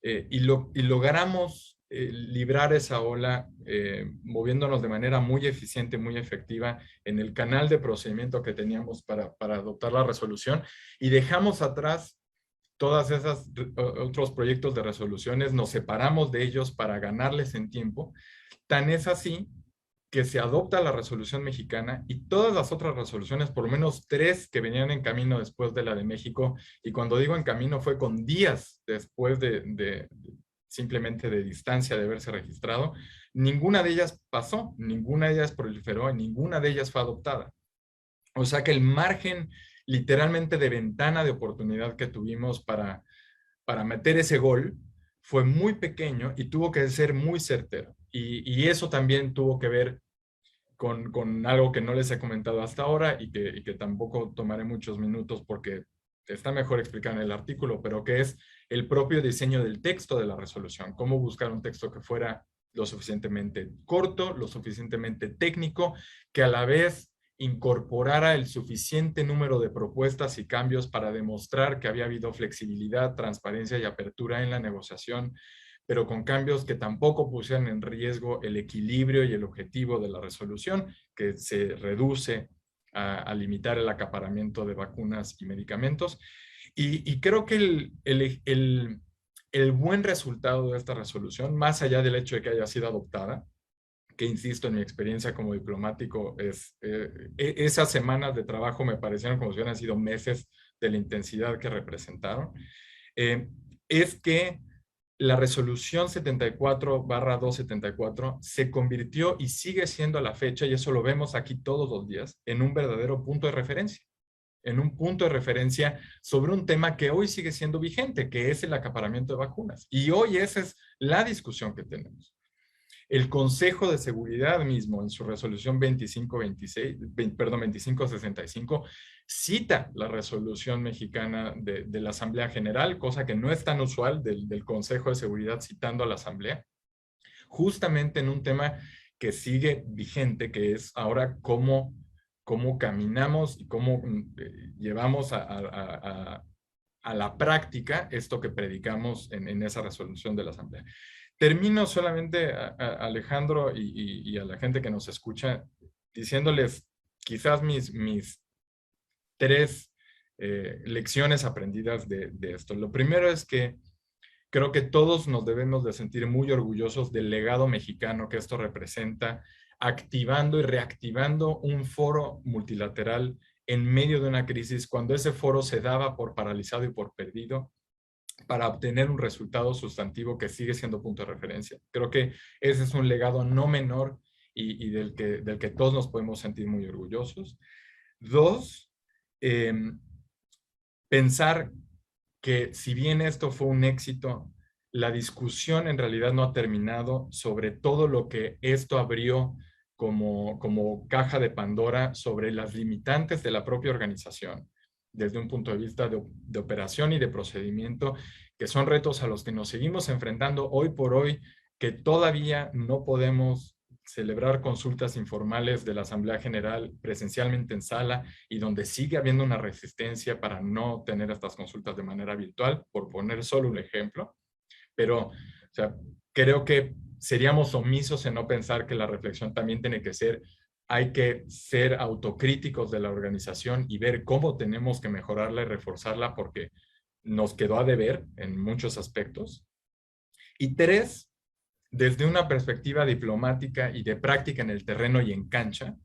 [SPEAKER 3] Y logramos librar esa ola moviéndonos de manera muy eficiente, muy efectiva en el canal de procedimiento que teníamos para adoptar la resolución, y dejamos atrás todas esas otros proyectos de resoluciones, nos separamos de ellos para ganarles en tiempo. Tan es así que se adopta la resolución mexicana, y todas las otras resoluciones, por lo menos 3 que venían en camino después de la de México, y cuando digo en camino fue con días después de simplemente de distancia de haberse registrado, ninguna de ellas pasó, ninguna de ellas proliferó y ninguna de ellas fue adoptada. O sea que el margen literalmente de ventana de oportunidad que tuvimos para meter ese gol fue muy pequeño y tuvo que ser muy certero. Y eso también tuvo que ver con algo que no les he comentado hasta ahora y que tampoco tomaré muchos minutos porque está mejor explicado en el artículo, pero que es el propio diseño del texto de la resolución. Cómo buscar un texto que fuera lo suficientemente corto, lo suficientemente técnico, que a la vez incorporara el suficiente número de propuestas y cambios para demostrar que había habido flexibilidad, transparencia y apertura en la negociación, pero con cambios que tampoco pusieran en riesgo el equilibrio y el objetivo de la resolución, que se reduce a limitar el acaparamiento de vacunas y medicamentos. Y creo que el buen resultado de esta resolución, más allá del hecho de que haya sido adoptada, que insisto, en mi experiencia como diplomático, esas semanas de trabajo me parecieron como si hubieran sido meses de la intensidad que representaron, es que la resolución 74/274 se convirtió y sigue siendo a la fecha, y eso lo vemos aquí todos los días, en un verdadero punto de referencia. En un punto de referencia sobre un tema que hoy sigue siendo vigente, que es el acaparamiento de vacunas. Y hoy esa es la discusión que tenemos. El Consejo de Seguridad mismo, en su resolución 2565, cita la resolución mexicana de la Asamblea General, cosa que no es tan usual del Consejo de Seguridad citando a la Asamblea, justamente en un tema que sigue vigente, que es ahora cómo caminamos y cómo llevamos a la práctica esto que predicamos en esa resolución de la Asamblea. Termino solamente, Alejandro, y a la gente que nos escucha, diciéndoles quizás mis 3 lecciones aprendidas de esto. Lo primero es que creo que todos nos debemos de sentir muy orgullosos del legado mexicano que esto representa, activando y reactivando un foro multilateral en medio de una crisis, cuando ese foro se daba por paralizado y por perdido, para obtener un resultado sustantivo que sigue siendo punto de referencia. Creo que ese es un legado no menor y del que todos nos podemos sentir muy orgullosos. 2, pensar que si bien esto fue un éxito, la discusión en realidad no ha terminado sobre todo lo que esto abrió como caja de Pandora sobre las limitantes de la propia organización, desde un punto de vista de operación y de procedimiento, que son retos a los que nos seguimos enfrentando hoy por hoy, que todavía no podemos celebrar consultas informales de la Asamblea General presencialmente en sala y donde sigue habiendo una resistencia para no tener estas consultas de manera virtual, por poner solo un ejemplo. Pero, o sea, creo que seríamos omisos en no pensar que la reflexión también tiene que ser, hay que ser autocríticos de la organización y ver cómo tenemos que mejorarla y reforzarla porque nos quedó a deber en muchos aspectos. Y 3, desde una perspectiva diplomática y de práctica en el terreno y en cancha,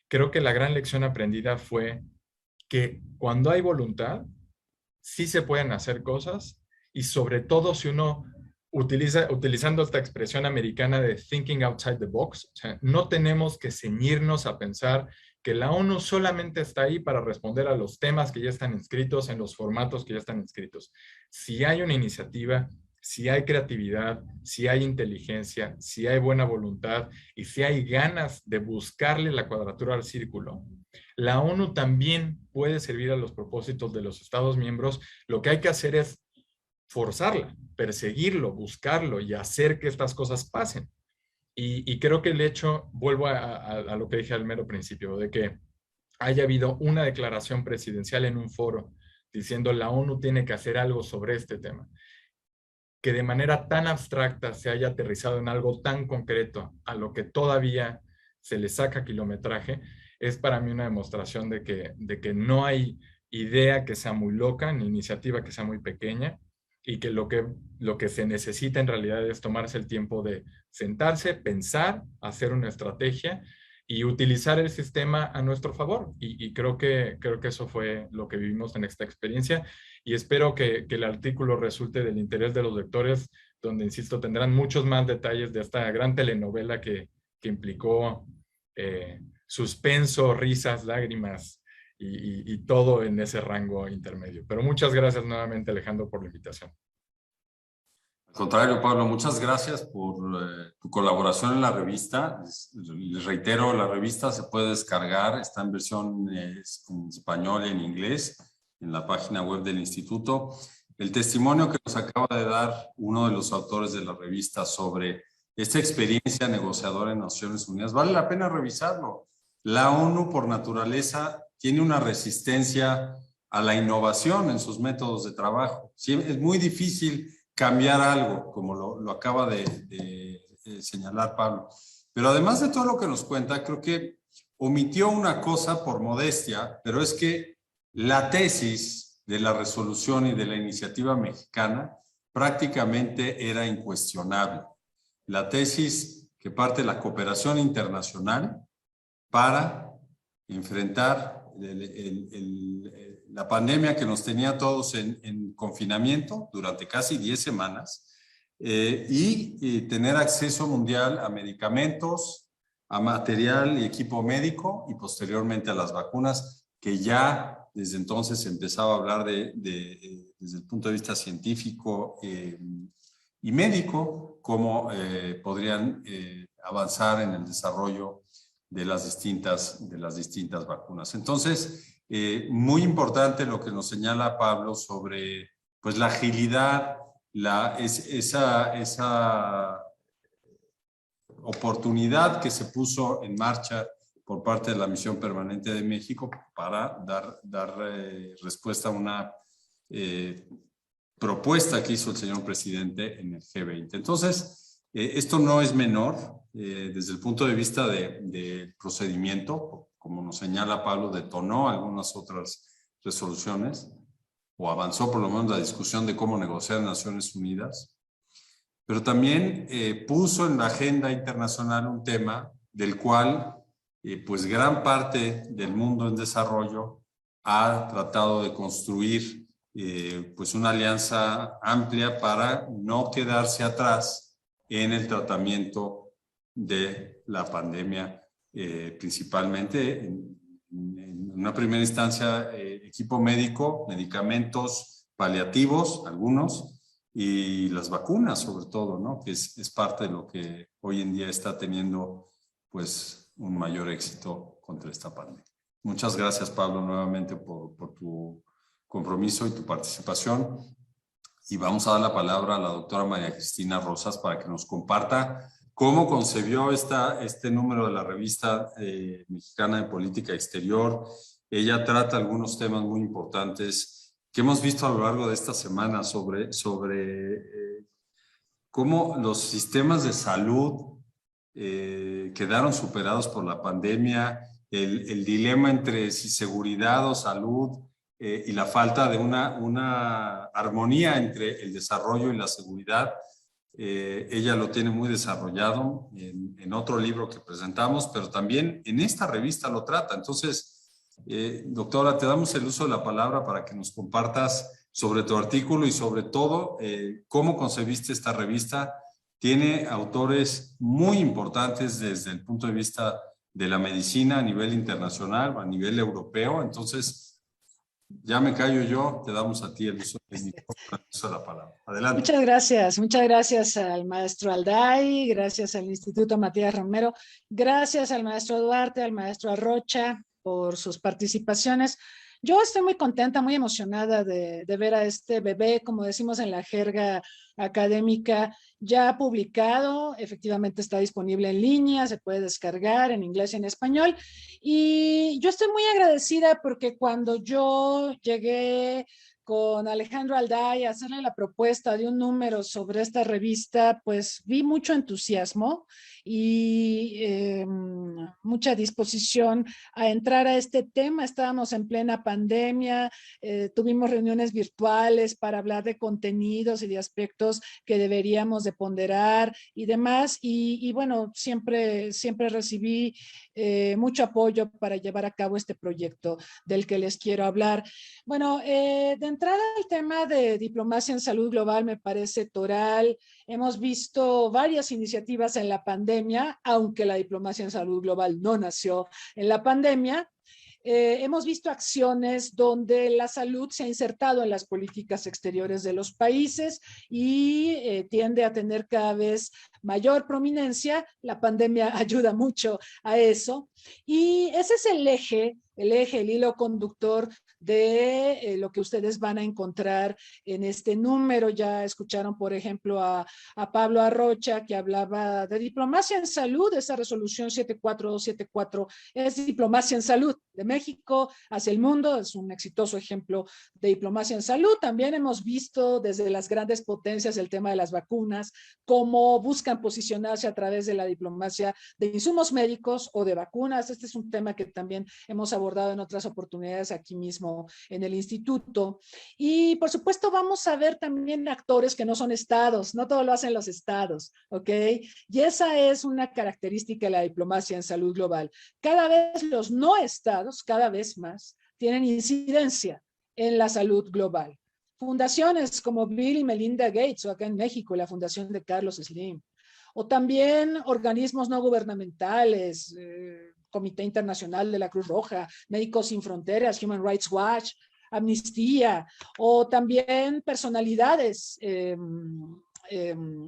[SPEAKER 3] creo que la gran lección aprendida fue que cuando hay voluntad, sí se pueden hacer cosas y sobre todo si uno utilizando esta expresión americana de thinking outside the box, o sea, no tenemos que ceñirnos a pensar que la ONU solamente está ahí para responder a los temas que ya están inscritos en los formatos que ya están inscritos. Si hay una iniciativa, si hay creatividad, si hay inteligencia, si hay buena voluntad y si hay ganas de buscarle la cuadratura al círculo, la ONU también puede servir a los propósitos de los Estados miembros. Lo que hay que hacer es forzarla, perseguirlo, buscarlo y hacer que estas cosas pasen. Y creo que el hecho, vuelvo a lo que dije al mero principio, de que haya habido una declaración presidencial en un foro diciendo la ONU tiene que hacer algo sobre este tema, que de manera tan abstracta se haya aterrizado en algo tan concreto a lo que todavía se le saca kilometraje, es para mí una demostración de que no hay idea que sea muy loca, ni iniciativa que sea muy pequeña, y que lo que se necesita en realidad es tomarse el tiempo de sentarse, pensar, hacer una estrategia y utilizar el sistema a nuestro favor. Y creo que eso fue lo que vivimos en esta experiencia y espero que el artículo resulte del interés de los lectores donde, insisto, tendrán muchos más detalles de esta gran telenovela que implicó suspenso, risas, lágrimas y todo en ese rango intermedio. Pero muchas gracias nuevamente, Alejandro, por la invitación.
[SPEAKER 1] Al contrario, Pablo, muchas gracias por tu colaboración en la revista. Les reitero, la revista se puede descargar, está en versión en español y en inglés en la página web del instituto. El testimonio que nos acaba de dar uno de los autores de la revista sobre esta experiencia negociadora en Naciones Unidas, vale la pena revisarlo. La ONU, por naturaleza, tiene una resistencia a la innovación en sus métodos de trabajo. Sí, es muy difícil cambiar algo, como lo acaba de señalar Pablo. Pero además de todo lo que nos cuenta, creo que omitió una cosa por modestia, pero es que la tesis de la resolución y de la iniciativa mexicana prácticamente era incuestionable. La tesis que parte de la cooperación internacional para enfrentar la pandemia que nos tenía todos en confinamiento durante casi 10 semanas y tener acceso mundial a medicamentos, a material y equipo médico y posteriormente a las vacunas, que ya desde entonces se empezaba a hablar desde el punto de vista científico y médico, cómo podrían avanzar en el desarrollo de las distintas vacunas. Entonces, muy importante lo que nos señala Pablo sobre pues, la agilidad, esa oportunidad que se puso en marcha por parte de la Misión Permanente de México para dar respuesta a una propuesta que hizo el señor presidente en el G20. Entonces, esto no es menor desde el punto de vista del procedimiento, como nos señala Pablo, detonó algunas otras resoluciones o avanzó por lo menos la discusión de cómo negociar en Naciones Unidas, pero también puso en la agenda internacional un tema del cual pues gran parte del mundo en desarrollo ha tratado de construir pues una alianza amplia para no quedarse atrás en el tratamiento de la pandemia, principalmente en una primera instancia equipo médico, medicamentos paliativos, algunos, y las vacunas sobre todo, ¿no? Que es parte de lo que hoy en día está teniendo pues un mayor éxito contra esta pandemia. Muchas gracias, Pablo, nuevamente por tu compromiso y tu participación. Y vamos a dar la palabra a la doctora María Cristina Rosas para que nos comparta cómo concebió este número de la revista mexicana de política exterior. Ella trata algunos temas muy importantes que hemos visto a lo largo de esta semana sobre cómo los sistemas de salud quedaron superados por la pandemia, el dilema entre si seguridad o salud y la falta de una armonía entre el desarrollo y la seguridad. Ella lo tiene muy desarrollado en otro libro que presentamos, pero también en esta revista lo trata. Entonces, doctora, te damos el uso de la palabra para que nos compartas sobre tu artículo y sobre todo cómo concebiste esta revista. Tiene autores muy importantes desde el punto de vista de la medicina a nivel internacional, a nivel europeo. Entonces, ya me callo yo, te damos a ti el uso de la palabra. Adelante.
[SPEAKER 4] Muchas gracias al maestro Alday, gracias al Instituto Matías Romero, gracias al maestro Duarte, al maestro Arrocha por sus participaciones. Yo estoy muy contenta, muy emocionada de ver a este bebé, como decimos en la jerga académica, ya publicado, efectivamente está disponible en línea, se puede descargar en inglés y en español. Y yo estoy muy agradecida porque cuando yo llegué con Alejandro Alday a hacerle la propuesta de un número sobre esta revista, pues vi mucho entusiasmo y mucha disposición a entrar a este tema. Estábamos en plena pandemia, tuvimos reuniones virtuales para hablar de contenidos y de aspectos que deberíamos de ponderar y demás. Y bueno, siempre recibí mucho apoyo para llevar a cabo este proyecto del que les quiero hablar. Bueno, de entrar al tema de diplomacia en salud global me parece toral. Hemos visto varias iniciativas en la pandemia, aunque la diplomacia en salud global no nació en la pandemia. Hemos visto acciones donde la salud se ha insertado en las políticas exteriores de los países y tiende a tener cada vez mayor prominencia. La pandemia ayuda mucho a eso. Y ese es el hilo conductor de lo que ustedes van a encontrar en este número. Ya escucharon, por ejemplo, a Pablo Arrocha, que hablaba de diplomacia en salud. Esa resolución 74274 es diplomacia en salud de México hacia el mundo. Es un exitoso ejemplo de diplomacia en salud. También hemos visto desde las grandes potencias el tema de las vacunas, cómo buscan posicionarse a través de la diplomacia de insumos médicos o de vacunas. Este es un tema que también hemos abordado en otras oportunidades aquí mismo en el instituto. Y por supuesto vamos a ver también actores que no son estados, no todo lo hacen los estados, ¿ok? Y esa es una característica de la diplomacia en salud global. Cada vez los no estados, cada vez más, tienen incidencia en la salud global. Fundaciones como Bill y Melinda Gates, o acá en México, la fundación de Carlos Slim, o también organismos no gubernamentales, Comité Internacional de la Cruz Roja, Médicos Sin Fronteras, Human Rights Watch, Amnistía, o también personalidades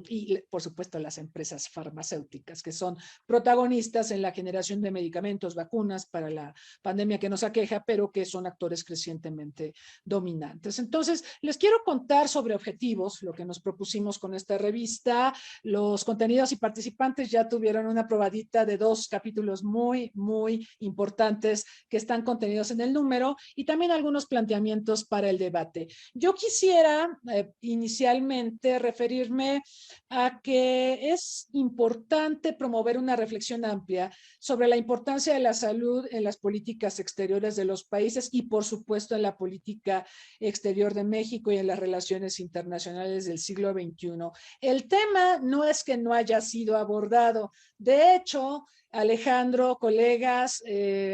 [SPEAKER 4] y por supuesto las empresas farmacéuticas que son protagonistas en la generación de medicamentos, vacunas para la pandemia que nos aqueja, pero que son actores crecientemente dominantes. Entonces, les quiero contar sobre objetivos, lo que nos propusimos con esta revista. Los contenidos y participantes ya tuvieron una probadita de 2 capítulos muy, muy importantes que están contenidos en el número y también algunos planteamientos para el debate. Yo quisiera inicialmente referirme a que es importante promover una reflexión amplia sobre la importancia de la salud en las políticas exteriores de los países y, por supuesto, en la política exterior de México y en las relaciones internacionales del siglo XXI. El tema no es que no haya sido abordado. De hecho, Alejandro, colegas,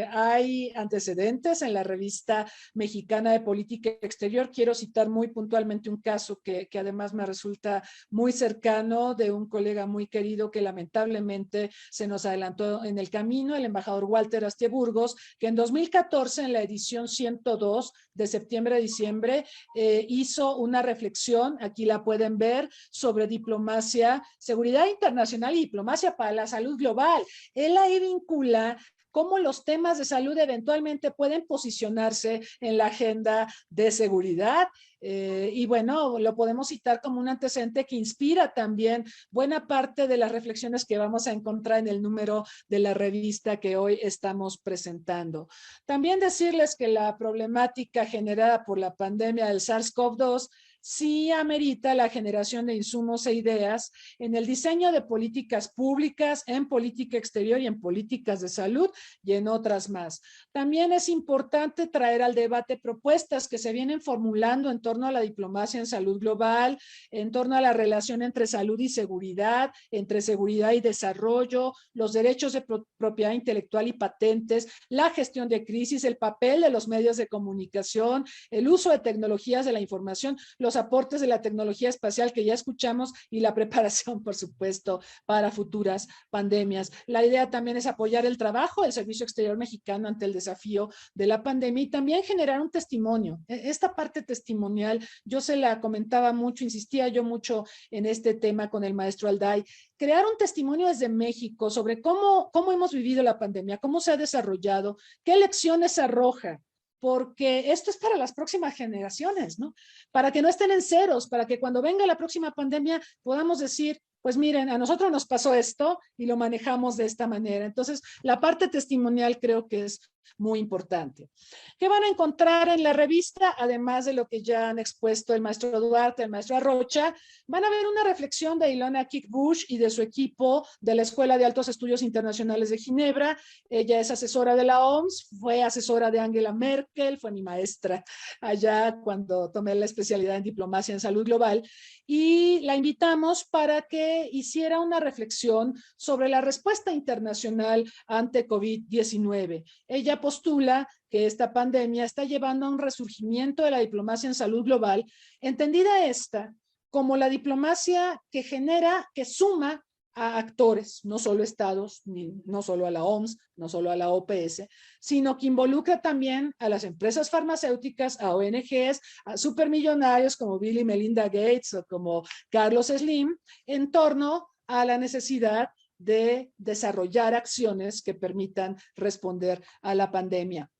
[SPEAKER 4] hay antecedentes en la revista mexicana de política exterior. Quiero citar muy puntualmente un caso que además me resulta muy cercano de un colega muy querido que lamentablemente se nos adelantó en el camino, el embajador Walter Astiaburgos, que en 2014 en la edición 102 de septiembre a diciembre hizo una reflexión, aquí la pueden ver, sobre diplomacia, seguridad internacional y diplomacia para la salud global. Él ahí vincula cómo los temas de salud eventualmente pueden posicionarse en la agenda de seguridad. Y bueno, lo podemos citar como un antecedente que inspira también buena parte de las reflexiones que vamos a encontrar en el número de la revista que hoy estamos presentando. También decirles que la problemática generada por la pandemia del SARS-CoV-2 sí amerita la generación de insumos e ideas en el diseño de políticas públicas, en política exterior y en políticas de salud y en otras más. También es importante traer al debate propuestas que se vienen formulando en torno a la diplomacia en salud global, en torno a la relación entre salud y seguridad, entre seguridad y desarrollo, los derechos de propiedad intelectual y patentes, la gestión de crisis, el papel de los medios de comunicación, el uso de tecnologías de la información, los aportes de la tecnología espacial que ya escuchamos y la preparación, por supuesto, para futuras pandemias. La idea también es apoyar el trabajo del Servicio Exterior Mexicano ante el desafío de la pandemia y también generar un testimonio. Esta parte testimonial, yo se la comentaba mucho, insistía yo mucho en este tema con el maestro Alday, crear un testimonio desde México sobre cómo hemos vivido la pandemia, cómo se ha desarrollado, qué lecciones arroja, porque esto es para las próximas generaciones, ¿no? Para que no estén en ceros, para que cuando venga la próxima pandemia podamos decir, pues miren, a nosotros nos pasó esto y lo manejamos de esta manera. Entonces, la parte testimonial creo que es muy importante. ¿Qué van a encontrar en la revista? Además de lo que ya han expuesto el maestro Duarte, el maestro Arrocha, van a ver una reflexión de Ilona Kick-Bush y de su equipo de la Escuela de Altos Estudios Internacionales de Ginebra. Ella es asesora de la OMS, fue asesora de Angela Merkel, fue mi maestra allá cuando tomé la especialidad en diplomacia en salud global, y la invitamos para que que hiciera una reflexión sobre la respuesta internacional ante COVID-19. Ella postula que esta pandemia está llevando a un resurgimiento de la diplomacia en salud global, entendida esta como la diplomacia que genera, que suma a actores, no solo estados, no solo a la OMS, no solo a la OPS, sino que involucra también a las empresas farmacéuticas, a ONGs, a supermillonarios como Bill y Melinda Gates o como Carlos Slim, en torno a la necesidad de desarrollar acciones que permitan responder a la pandemia.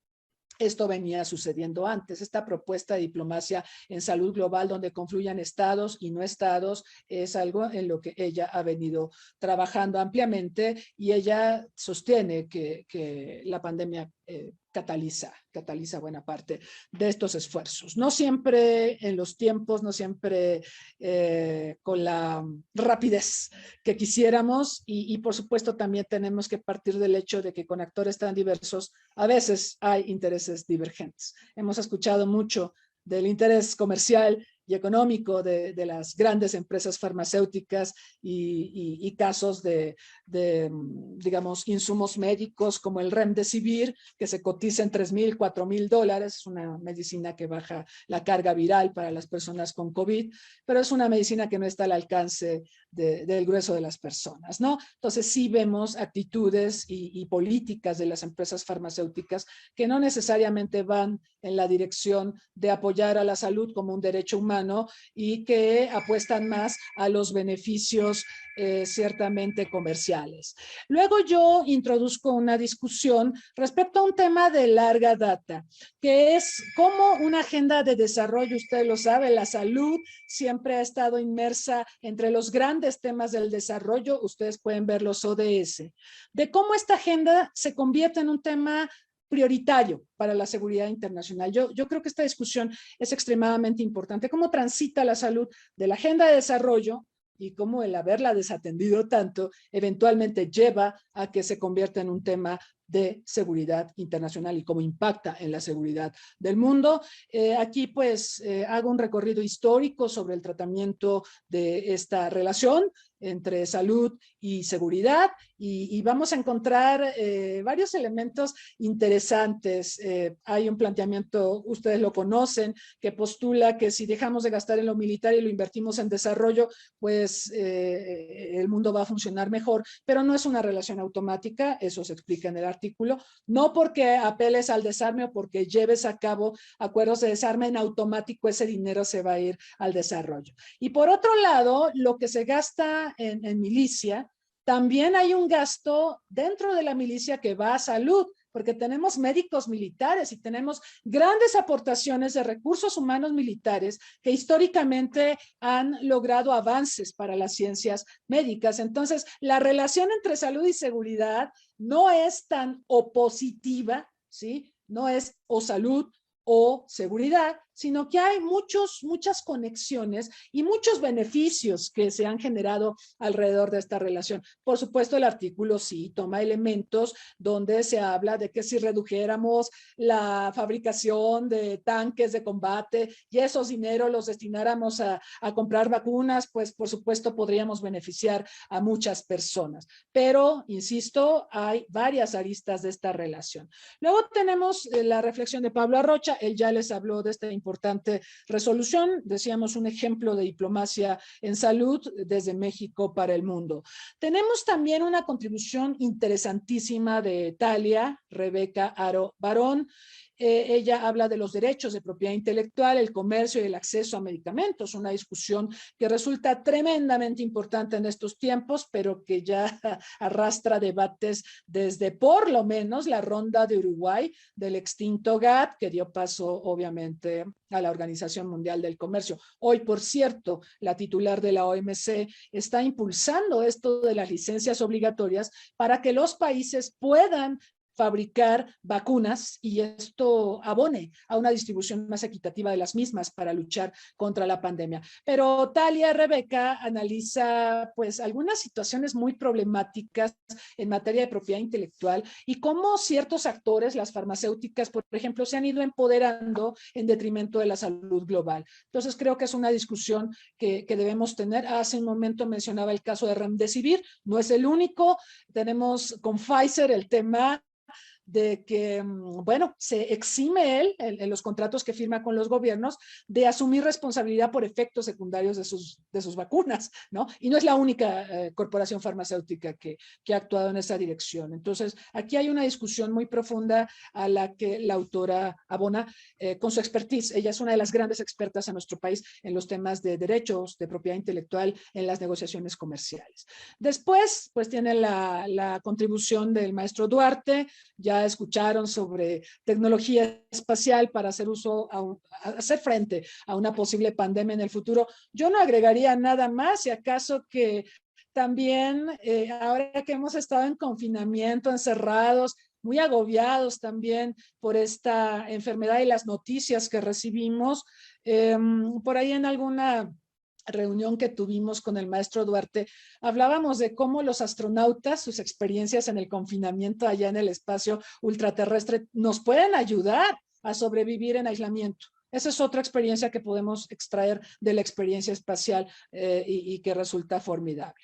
[SPEAKER 4] Esto venía sucediendo antes. Esta propuesta de diplomacia en salud global donde confluyan estados y no estados es algo en lo que ella ha venido trabajando ampliamente y ella sostiene que la pandemia cataliza buena parte de estos esfuerzos. No siempre en los tiempos, no siempre con la rapidez que quisiéramos y por supuesto también tenemos que partir del hecho de que con actores tan diversos a veces hay intereses divergentes. Hemos escuchado mucho del interés comercial y económico de las grandes empresas farmacéuticas y casos de, digamos, insumos médicos como el Remdesivir, que se cotiza en $3,000, $4,000. Es una medicina que baja la carga viral para las personas con COVID, pero es una medicina que no está al alcance del grueso de las personas, ¿no? Entonces sí vemos actitudes y políticas de las empresas farmacéuticas que no necesariamente van en la dirección de apoyar a la salud como un derecho humano y que apuestan más a los beneficios ciertamente comerciales. Luego yo introduzco una discusión respecto a un tema de larga data, que es cómo una agenda de desarrollo, usted lo sabe, la salud siempre ha estado inmersa entre los grandes temas del desarrollo, ustedes pueden ver los ODS, de cómo esta agenda se convierte en un tema prioritario para la seguridad internacional. Yo creo que esta discusión es extremadamente importante. ¿Cómo transita la salud de la agenda de desarrollo y cómo el haberla desatendido tanto eventualmente lleva a que se convierta en un tema de seguridad internacional y cómo impacta en la seguridad del mundo? Aquí pues hago un recorrido histórico sobre el tratamiento de esta relación entre salud y seguridad y vamos a encontrar varios elementos interesantes. Hay un planteamiento, ustedes lo conocen, que postula que si dejamos de gastar en lo militar y lo invertimos en desarrollo, pues el mundo va a funcionar mejor, pero no es una relación automática, eso se explica en el artículo, no porque apeles al desarme o porque lleves a cabo acuerdos de desarme en automático ese dinero se va a ir al desarrollo. Y por otro lado, lo que se gasta en milicia, también hay un gasto dentro de la milicia que va a salud, porque tenemos médicos militares y tenemos grandes aportaciones de recursos humanos militares que históricamente han logrado avances para las ciencias médicas. Entonces, la relación entre salud y seguridad no es tan opositiva, ¿sí? No es o salud o seguridad, sino que hay muchas conexiones y muchos beneficios que se han generado alrededor de esta relación. Por supuesto, el artículo sí toma elementos donde se habla de que si redujéramos la fabricación de tanques de combate y esos dineros los destináramos a comprar vacunas, pues por supuesto podríamos beneficiar a muchas personas. Pero, insisto, hay varias aristas de esta relación. Luego tenemos la reflexión de Pablo Arrocha, él ya les habló de esta importante resolución, decíamos un ejemplo de diplomacia en salud desde México para el mundo. Tenemos también una contribución interesantísima de Talia Rebeca Aro Barón. Ella habla de los derechos de propiedad intelectual, el comercio y el acceso a medicamentos, una discusión que resulta tremendamente importante en estos tiempos, pero que ya arrastra debates desde por lo menos la ronda de Uruguay del extinto GATT, que dio paso obviamente a la Organización Mundial del Comercio. Hoy, por cierto, la titular de la OMC está impulsando esto de las licencias obligatorias para que los países puedan fabricar vacunas y esto abone a una distribución más equitativa de las mismas para luchar contra la pandemia. Pero Talia Rebeca analiza pues algunas situaciones muy problemáticas en materia de propiedad intelectual y cómo ciertos actores, las farmacéuticas, por ejemplo, se han ido empoderando en detrimento de la salud global. Entonces creo que es una discusión que debemos tener. Hace un momento mencionaba el caso de Remdesivir, no es el único. Tenemos con Pfizer el tema de que, bueno, se exime él en los contratos que firma con los gobiernos de asumir responsabilidad por efectos secundarios de sus vacunas, ¿no? Y no es la única corporación farmacéutica que ha actuado en esa dirección. Entonces, aquí hay una discusión muy profunda a la que la autora abona con su expertise. Ella es una de las grandes expertas en nuestro país en los temas de derechos, de propiedad intelectual, en las negociaciones comerciales. Después, pues tiene la contribución del maestro Duarte. Ya escucharon sobre tecnología espacial para hacer hacer frente a una posible pandemia en el futuro. Yo no agregaría nada más, si acaso que también ahora que hemos estado en confinamiento, encerrados, muy agobiados también por esta enfermedad y las noticias que recibimos, por ahí en alguna reunión que tuvimos con el maestro Duarte, hablábamos de cómo los astronautas, sus experiencias en el confinamiento allá en el espacio ultraterrestre, nos pueden ayudar a sobrevivir en aislamiento. Esa es otra experiencia que podemos extraer de la experiencia espacial y que resulta formidable.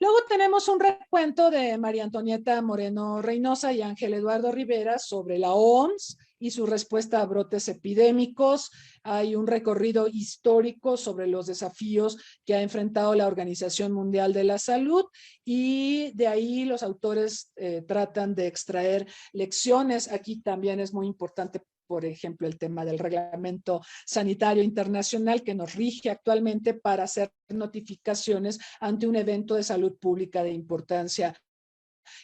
[SPEAKER 4] Luego tenemos un recuento de María Antonieta Moreno Reynosa y Ángel Eduardo Rivera sobre la OMS y su respuesta a brotes epidémicos. Hay un recorrido histórico sobre los desafíos que ha enfrentado la Organización Mundial de la Salud y de ahí los autores tratan de extraer lecciones. Aquí también es muy importante, por ejemplo, el tema del Reglamento Sanitario Internacional que nos rige actualmente para hacer notificaciones ante un evento de salud pública de importancia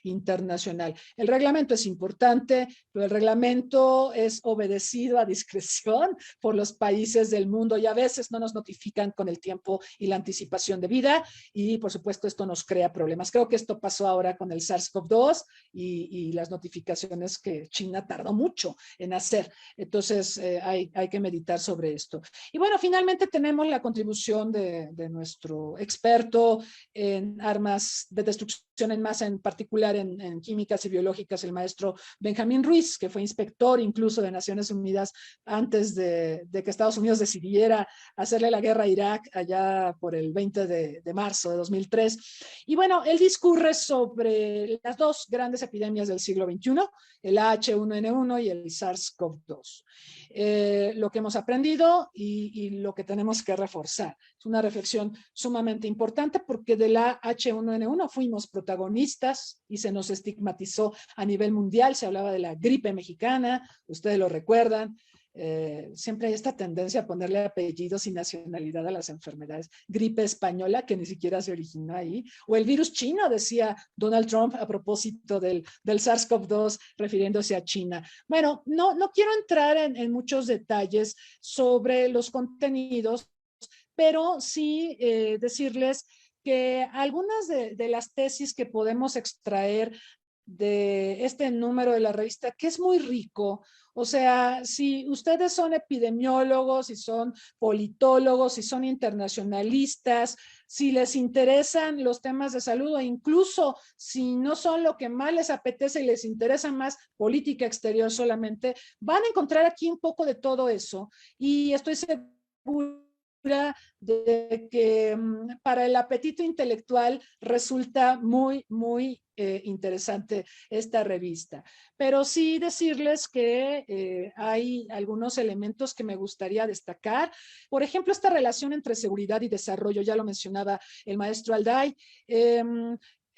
[SPEAKER 4] internacional. El reglamento es importante, pero el reglamento es obedecido a discreción por los países del mundo y a veces no nos notifican con el tiempo y la anticipación debida y por supuesto esto nos crea problemas. Creo que esto pasó ahora con el SARS-CoV-2 y las notificaciones que China tardó mucho en hacer. Entonces hay que meditar sobre esto. Y bueno, finalmente tenemos la contribución de nuestro experto en armas de destrucción en masa, en particular en químicas y biológicas, el maestro Benjamín Ruiz, que fue inspector incluso de Naciones Unidas antes de que Estados Unidos decidiera hacerle la guerra a Irak allá por el 20 de marzo de 2003. Y bueno, él discurre sobre las dos grandes epidemias del siglo XXI, el H1N1 y el SARS-CoV-2. Lo que hemos aprendido y lo que tenemos que reforzar. Es una reflexión sumamente importante porque de la H1N1 fuimos protagonistas y se nos estigmatizó a nivel mundial. Se hablaba de la gripe mexicana, ustedes lo recuerdan. Siempre hay esta tendencia a ponerle apellidos y nacionalidad a las enfermedades. Gripe española, que ni siquiera se originó ahí, o el virus chino, decía Donald Trump a propósito del SARS-CoV-2 refiriéndose a China. Bueno, no quiero entrar en muchos detalles sobre los contenidos, pero sí decirles que algunas de las tesis que podemos extraer de este número de la revista, que es muy rico. O sea, si ustedes son epidemiólogos, si son politólogos, si son internacionalistas, si les interesan los temas de salud o incluso si no son lo que más les apetece y les interesa más política exterior solamente, van a encontrar aquí un poco de todo eso y estoy segura de que para el apetito intelectual resulta muy interesante esta revista. Pero sí decirles que hay algunos elementos que me gustaría destacar. Por ejemplo, esta relación entre seguridad y desarrollo, ya lo mencionaba el maestro Alday.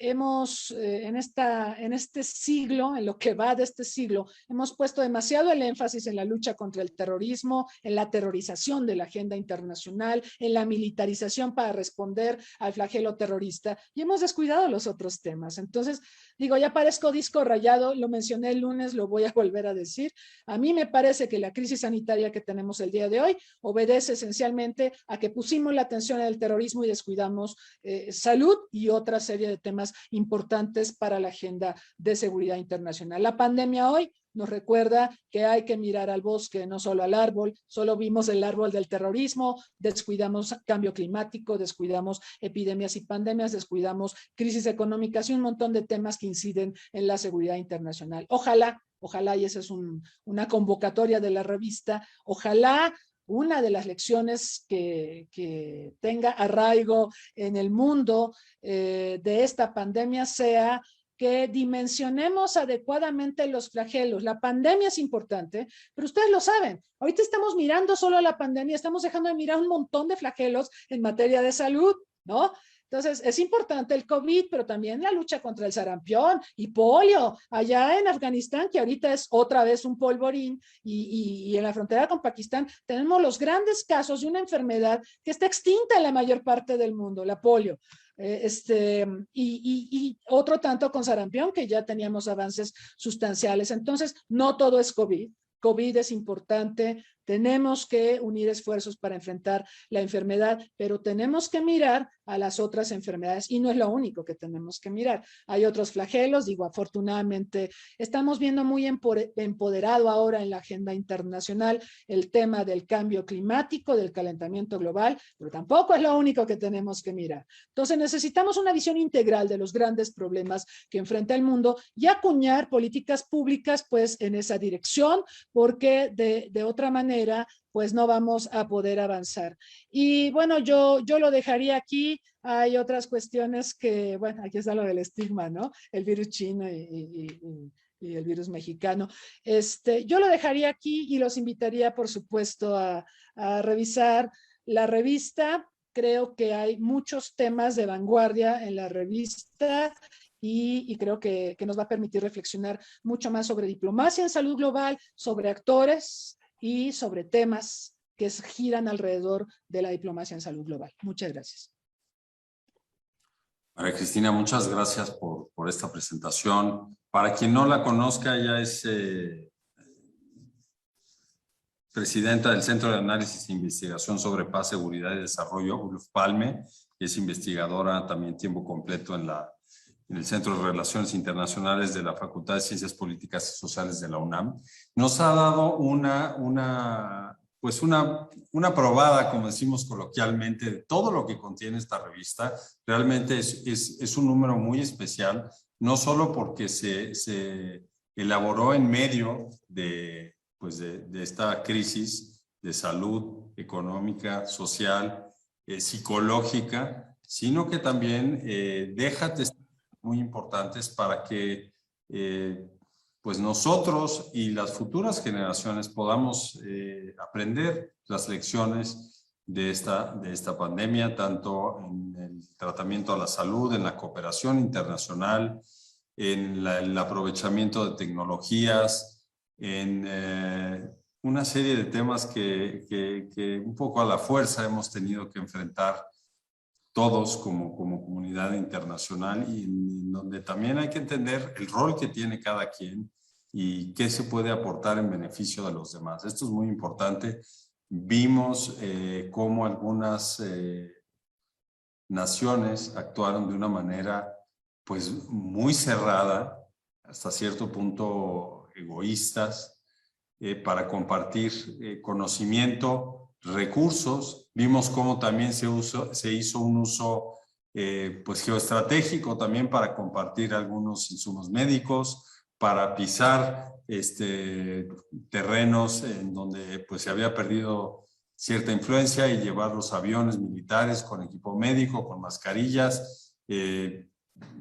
[SPEAKER 4] Hemos en este siglo, en lo que va de este siglo, hemos puesto demasiado el énfasis en la lucha contra el terrorismo, en la terrorización de la agenda internacional, en la militarización para responder al flagelo terrorista y hemos descuidado los otros temas. Entonces, digo, ya parezco disco rayado, lo mencioné el lunes, lo voy a volver a decir. A mí me parece que la crisis sanitaria que tenemos el día de hoy obedece esencialmente a que pusimos la atención en el terrorismo y descuidamos salud y otra serie de temas temas importantes para la agenda de seguridad internacional. La pandemia hoy nos recuerda que hay que mirar al bosque, no solo al árbol. Solo vimos el árbol del terrorismo, descuidamos cambio climático, descuidamos epidemias y pandemias, descuidamos crisis económicas y un montón de temas que inciden en la seguridad internacional. Ojalá, y esa es una convocatoria de la revista, ojalá una de las lecciones que tenga arraigo en el mundo de esta pandemia sea que dimensionemos adecuadamente los flagelos. La pandemia es importante, pero ustedes lo saben. Ahorita estamos mirando solo la pandemia, estamos dejando de mirar un montón de flagelos en materia de salud, ¿no? Entonces, es importante el COVID, pero también la lucha contra el sarampión y polio. Allá en Afganistán, que ahorita es otra vez un polvorín, y en la frontera con Pakistán, tenemos los grandes casos de una enfermedad que está extinta en la mayor parte del mundo, la polio. Y otro tanto con sarampión, que ya teníamos avances sustanciales. Entonces, no todo es COVID. COVID es importante, tenemos que unir esfuerzos para enfrentar la enfermedad, pero tenemos que mirar a las otras enfermedades y no es lo único que tenemos que mirar. Hay otros flagelos, digo, afortunadamente estamos viendo muy empoderado ahora en la agenda internacional el tema del cambio climático, del calentamiento global, pero tampoco es lo único que tenemos que mirar. Entonces necesitamos una visión integral de los grandes problemas que enfrenta el mundo y acuñar políticas públicas pues en esa dirección, porque de otra manera pues no vamos a poder avanzar. Y bueno, yo lo dejaría aquí. Hay otras cuestiones que, bueno, aquí está lo del estigma, ¿no? El virus chino y el virus mexicano. Yo lo dejaría aquí y los invitaría, por supuesto, a revisar la revista. Creo que hay muchos temas de vanguardia en la revista y creo que nos va a permitir reflexionar mucho más sobre diplomacia en salud global, sobre actores y sobre temas que giran alrededor de la diplomacia en salud global. Muchas gracias.
[SPEAKER 1] María Cristina, muchas gracias por esta presentación. Para quien no la conozca, ella es presidenta del Centro de Análisis e Investigación sobre Paz, Seguridad y Desarrollo, Olof Palme, y es investigadora también tiempo completo en el Centro de Relaciones Internacionales de la Facultad de Ciencias Políticas y Sociales de la UNAM. Nos ha dado una probada, como decimos coloquialmente, de todo lo que contiene esta revista. Realmente es un número muy especial, no solo porque se elaboró en medio de esta crisis de salud económica, social, psicológica, sino que también deja testimonios muy importantes para que pues nosotros y las futuras generaciones podamos aprender las lecciones de esta pandemia, tanto en el tratamiento a la salud, en la cooperación internacional, en el aprovechamiento de tecnologías, en una serie de temas que un poco a la fuerza hemos tenido que enfrentar todos como comunidad internacional, y en donde también hay que entender el rol que tiene cada quien y qué se puede aportar en beneficio de los demás. Esto es muy importante. Vimos cómo algunas naciones actuaron de una manera pues muy cerrada, hasta cierto punto egoístas, para compartir conocimiento, recursos. Vimos cómo también se hizo un uso pues geoestratégico también para compartir algunos insumos médicos, para pisar terrenos en donde pues se había perdido cierta influencia y llevar los aviones militares con equipo médico, con mascarillas.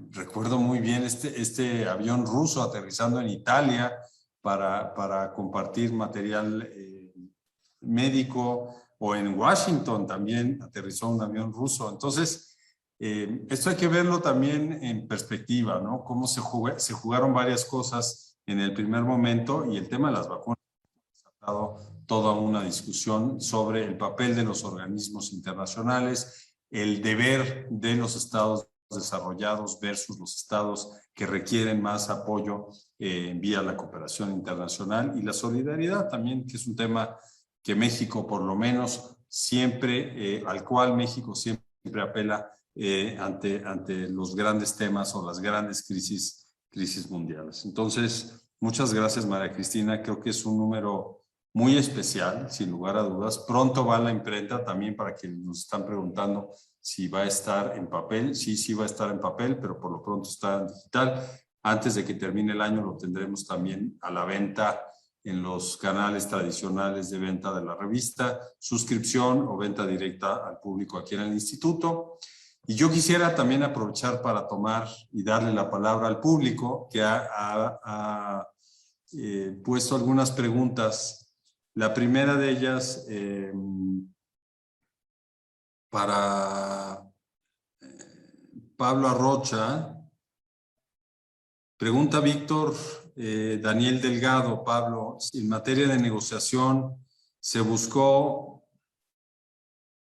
[SPEAKER 1] Recuerdo muy bien este avión ruso aterrizando en Italia para compartir material médico, o en Washington también aterrizó un avión ruso. Entonces, esto hay que verlo también en perspectiva, ¿no? Cómo se jugaron varias cosas en el primer momento, y el tema de las vacunas ha dado toda una discusión sobre el papel de los organismos internacionales, el deber de los estados desarrollados versus los estados que requieren más apoyo vía la cooperación internacional, y la solidaridad también, que es un tema que México por lo menos siempre, al cual México siempre apela ante los grandes temas o las grandes crisis mundiales. Entonces, muchas gracias, María Cristina. Creo que es un número muy especial, sin lugar a dudas. Pronto va a la imprenta también, para quienes nos están preguntando si va a estar en papel. Sí va a estar en papel, pero por lo pronto está en digital. Antes de que termine el año lo tendremos también a la venta en los canales tradicionales de venta de la revista, suscripción o venta directa al público aquí en el instituto. Y yo quisiera también aprovechar para tomar y darle la palabra al público que ha puesto algunas preguntas. La primera de ellas para Pablo Arrocha. Pregunta Víctor Daniel Delgado. Pablo, en materia de negociación, ¿se buscó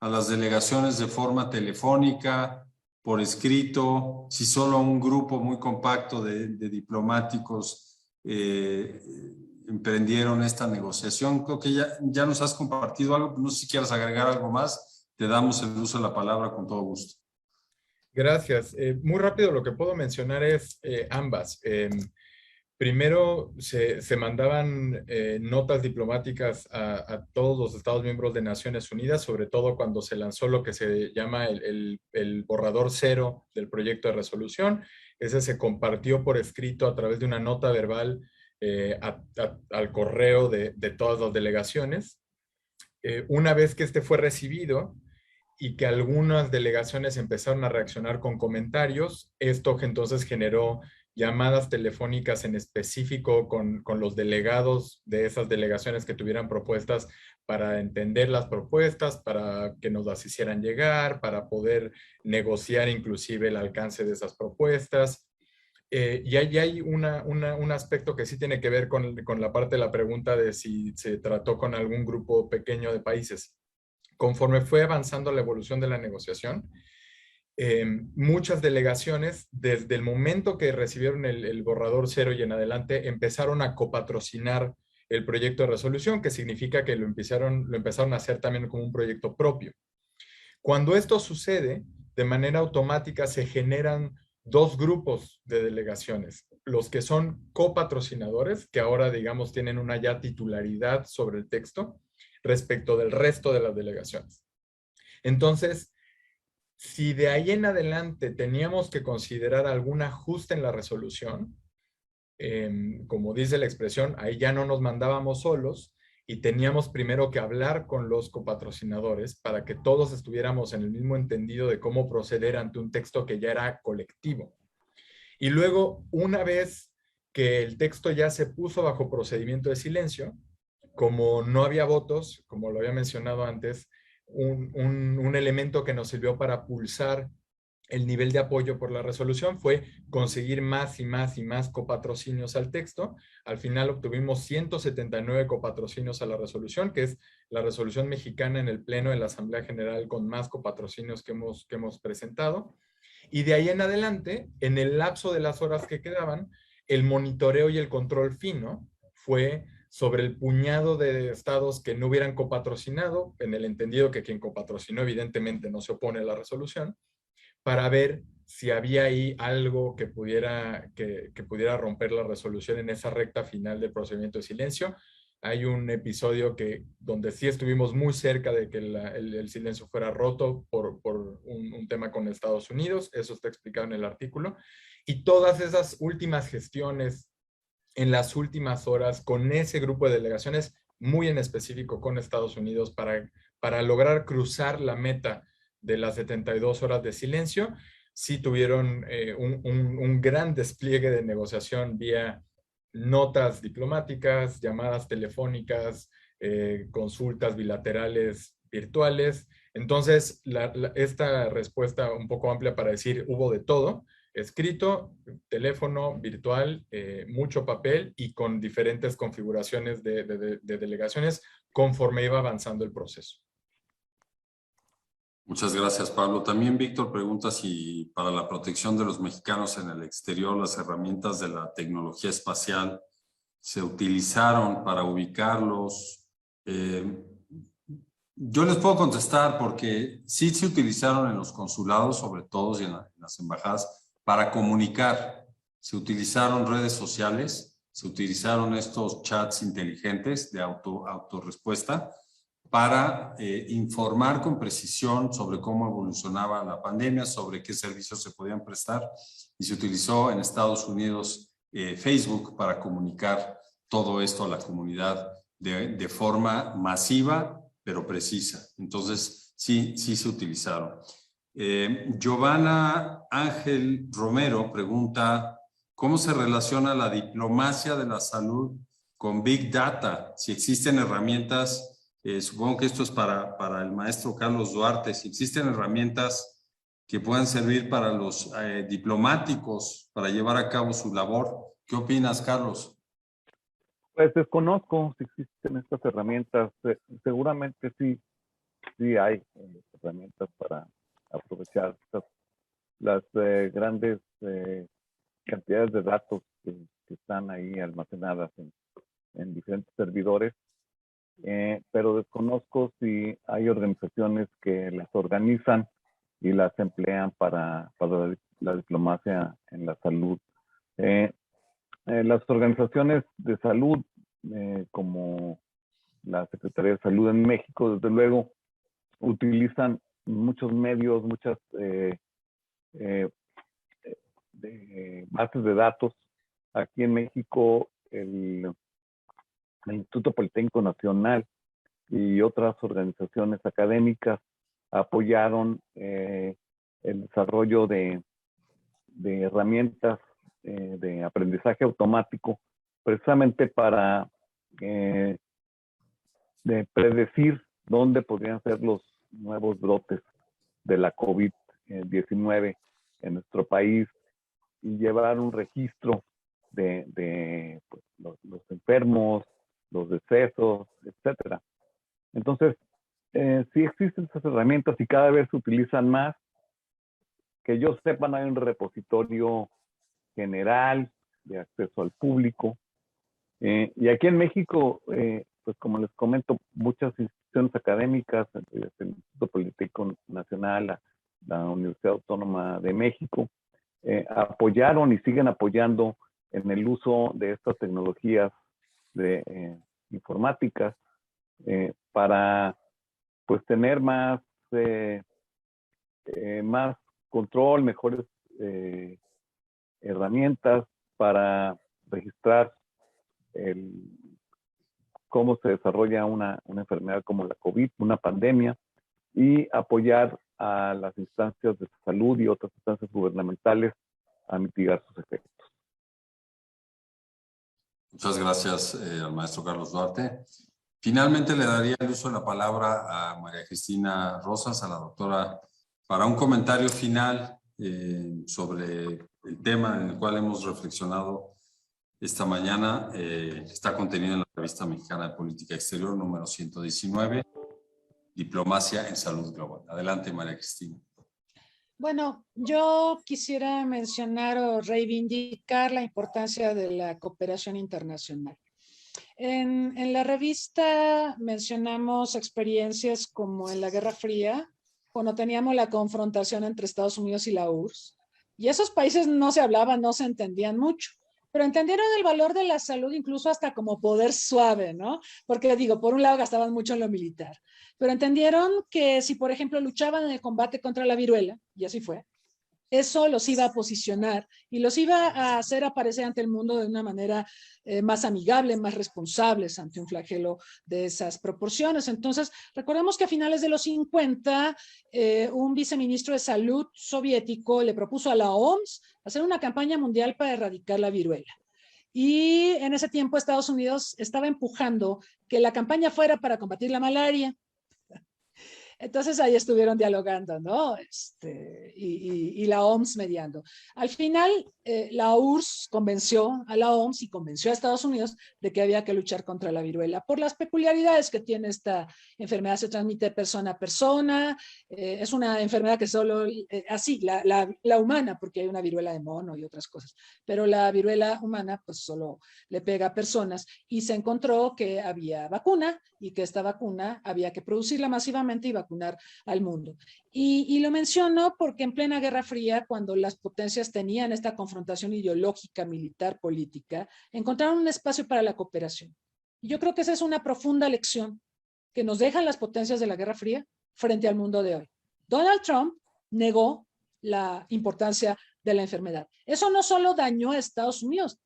[SPEAKER 1] a las delegaciones de forma telefónica, por escrito? Si solo un grupo muy compacto de diplomáticos emprendieron esta negociación. Creo que ya nos has compartido algo, no sé si quieres agregar algo más. Te damos el uso de la palabra con todo gusto.
[SPEAKER 3] Gracias. Muy rápido, lo que puedo mencionar es ambas. Primero, se mandaban notas diplomáticas a todos los Estados miembros de Naciones Unidas, sobre todo cuando se lanzó lo que se llama el borrador cero del proyecto de resolución. Ese se compartió por escrito a través de una nota verbal al correo de todas las delegaciones. Una vez que este fue recibido y que algunas delegaciones empezaron a reaccionar con comentarios, esto entonces generó llamadas telefónicas en específico con los delegados de esas delegaciones que tuvieran propuestas, para entender las propuestas, para que nos las hicieran llegar, para poder negociar inclusive el alcance de esas propuestas. Y ahí hay un aspecto que sí tiene que ver con la parte de la pregunta de si se trató con algún grupo pequeño de países. Conforme fue avanzando la evolución de la negociación, muchas delegaciones, desde el momento que recibieron el borrador cero y en adelante, empezaron a copatrocinar el proyecto de resolución, que significa que lo empezaron a hacer también como un proyecto propio. Cuando esto sucede, de manera automática se generan dos grupos de delegaciones: los que son copatrocinadores, que ahora, digamos, tienen una ya titularidad sobre el texto, respecto del resto de las delegaciones. Entonces, si de ahí en adelante teníamos que considerar algún ajuste en la resolución, como dice la expresión, ahí ya no nos mandábamos solos y teníamos primero que hablar con los copatrocinadores para que todos estuviéramos en el mismo entendido de cómo proceder ante un texto que ya era colectivo. Y luego, una vez que el texto ya se puso bajo procedimiento de silencio, como no había votos, como lo había mencionado antes, un elemento que nos sirvió para pulsar el nivel de apoyo por la resolución fue conseguir más y más y más copatrocinios al texto. Al final obtuvimos 179 copatrocinios a la resolución, que es la resolución mexicana en el Pleno de la Asamblea General con más copatrocinios que hemos presentado. Y de ahí en adelante, en el lapso de las horas que quedaban, el monitoreo y el control fino fue sobre el puñado de estados que no hubieran copatrocinado, en el entendido que quien copatrocinó evidentemente no se opone a la resolución, para ver si había ahí algo que pudiera romper la resolución en esa recta final del procedimiento de silencio. Hay un episodio donde sí estuvimos muy cerca de que el silencio fuera roto por un tema con Estados Unidos. Eso está explicado en el artículo. Y todas esas últimas gestiones en las últimas horas con ese grupo de delegaciones, muy en específico con Estados Unidos, para lograr cruzar la meta de las 72 horas de silencio, sí tuvieron un gran despliegue de negociación vía notas diplomáticas, llamadas telefónicas, consultas bilaterales virtuales. Entonces, esta respuesta un poco amplia para decir hubo de todo: escrito, teléfono, virtual, mucho papel y con diferentes configuraciones de delegaciones conforme iba avanzando el proceso.
[SPEAKER 1] Muchas gracias, Pablo. También Víctor pregunta si para la protección de los mexicanos en el exterior las herramientas de la tecnología espacial se utilizaron para ubicarlos. Yo les puedo contestar porque sí se utilizaron en los consulados, sobre todo, y en las embajadas, para comunicar. Se utilizaron redes sociales, se utilizaron estos chats inteligentes de autorrespuesta para informar con precisión sobre cómo evolucionaba la pandemia, sobre qué servicios se podían prestar. Y se utilizó en Estados Unidos Facebook para comunicar todo esto a la comunidad de forma masiva, pero precisa. Entonces, sí se utilizaron. Giovanna Ángel Romero pregunta, ¿cómo se relaciona la diplomacia de la salud con Big Data? Si existen herramientas, supongo que esto es para el maestro Carlos Duarte, si existen herramientas que puedan servir para los diplomáticos para llevar a cabo su labor. ¿Qué opinas, Carlos?
[SPEAKER 2] Pues desconozco si existen estas herramientas. Seguramente sí hay herramientas para aprovechar las grandes cantidades de datos que están ahí almacenadas en diferentes servidores, pero desconozco si hay organizaciones que las organizan y las emplean para la diplomacia en la salud. Las organizaciones de salud, como la Secretaría de Salud en México, desde luego, utilizan muchos medios, muchas bases de datos. Aquí en México, el Instituto Politécnico Nacional y otras organizaciones académicas apoyaron el desarrollo de herramientas de aprendizaje automático, precisamente para predecir dónde podrían ser los nuevos brotes de la COVID-19 en nuestro país y llevar un registro de pues, los enfermos, los decesos, etcétera. Entonces, sí existen esas herramientas y cada vez se utilizan más. Que yo sepa, no hay un repositorio general de acceso al público. Y aquí en México, pues como les comento, muchas instituciones académicas, el Instituto Politécnico Nacional, la Universidad Autónoma de México, apoyaron y siguen apoyando en el uso de estas tecnologías informáticas para pues tener más control, mejores herramientas para registrar cómo se desarrolla una enfermedad como la COVID, una pandemia, y apoyar a las instancias de salud y otras instancias gubernamentales a mitigar sus efectos.
[SPEAKER 1] Muchas gracias al maestro Carlos Duarte. Finalmente le daría el uso de la palabra a María Cristina Rosas, a la doctora, para un comentario final sobre el tema en el cual hemos reflexionado esta mañana. Está contenido en la Revista Mexicana de Política Exterior, número 119, Diplomacia en Salud Global. Adelante, María Cristina.
[SPEAKER 4] Bueno, yo quisiera mencionar o reivindicar la importancia de la cooperación internacional. En la revista mencionamos experiencias como en la Guerra Fría, cuando teníamos la confrontación entre Estados Unidos y la URSS, y esos países no se hablaban, no se entendían mucho, pero entendieron el valor de la salud incluso hasta como poder suave, ¿no? Porque digo, por un lado gastaban mucho en lo militar, pero entendieron que si, por ejemplo, luchaban en el combate contra la viruela, y así fue, eso los iba a posicionar y los iba a hacer aparecer ante el mundo de una manera más amigable, más responsables ante un flagelo de esas proporciones. Entonces, recordemos que a finales de los 50, un viceministro de salud soviético le propuso a la OMS hacer una campaña mundial para erradicar la viruela. Y en ese tiempo Estados Unidos estaba empujando que la campaña fuera para combatir la malaria. Entonces ahí estuvieron dialogando, ¿no? Y la OMS mediando. Al final, la URSS convenció a la OMS y convenció a Estados Unidos de que había que luchar contra la viruela por las peculiaridades que tiene esta enfermedad. Se transmite de persona a persona, es una enfermedad que solo, así, la humana, porque hay una viruela de mono y otras cosas, pero la viruela humana pues solo le pega a personas, y se encontró que había vacuna y que esta vacuna había que producirla masivamente y vacunar al mundo. Y lo menciono porque en plena Guerra Fría, cuando las potencias tenían esta confrontación ideológica, militar, política, encontraron un espacio para la cooperación. Y yo creo que esa es una profunda lección que nos dejan las potencias de la Guerra Fría frente al mundo de hoy. Donald Trump negó la importancia de la enfermedad. Eso no solo dañó a Estados Unidos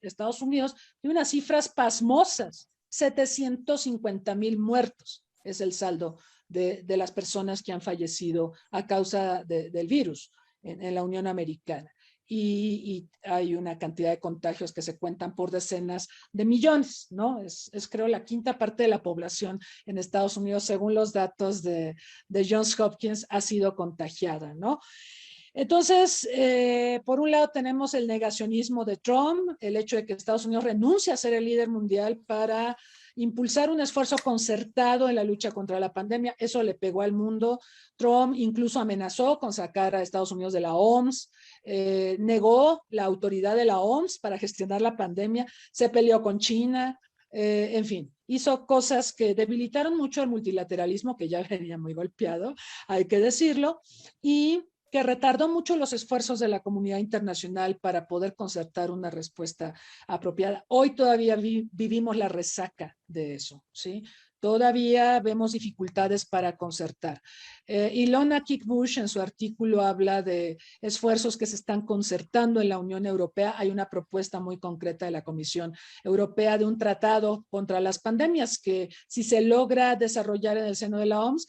[SPEAKER 4] tiene unas cifras pasmosas, 750,000 muertos es el saldo de las personas que han fallecido a causa del virus en la Unión Americana. Y hay una cantidad de contagios que se cuentan por decenas de millones, ¿no? Es creo la quinta parte de la población en Estados Unidos, según los datos de Johns Hopkins, ha sido contagiada, ¿no? Entonces, por un lado tenemos el negacionismo de Trump, el hecho de que Estados Unidos renuncie a ser el líder mundial para impulsar un esfuerzo concertado en la lucha contra la pandemia. Eso le pegó al mundo. Trump incluso amenazó con sacar a Estados Unidos de la OMS, negó la autoridad de la OMS para gestionar la pandemia, se peleó con China, en fin, hizo cosas que debilitaron mucho el multilateralismo, que ya venía muy golpeado, hay que decirlo, y que retardó mucho los esfuerzos de la comunidad internacional para poder concertar una respuesta apropiada. Hoy todavía vivimos la resaca de eso, ¿sí? Todavía vemos dificultades para concertar. Ilona Kickbush en su artículo habla de esfuerzos que se están concertando en la Unión Europea. Hay una propuesta muy concreta de la Comisión Europea de un tratado contra las pandemias que, si se logra desarrollar en el seno de la OMS,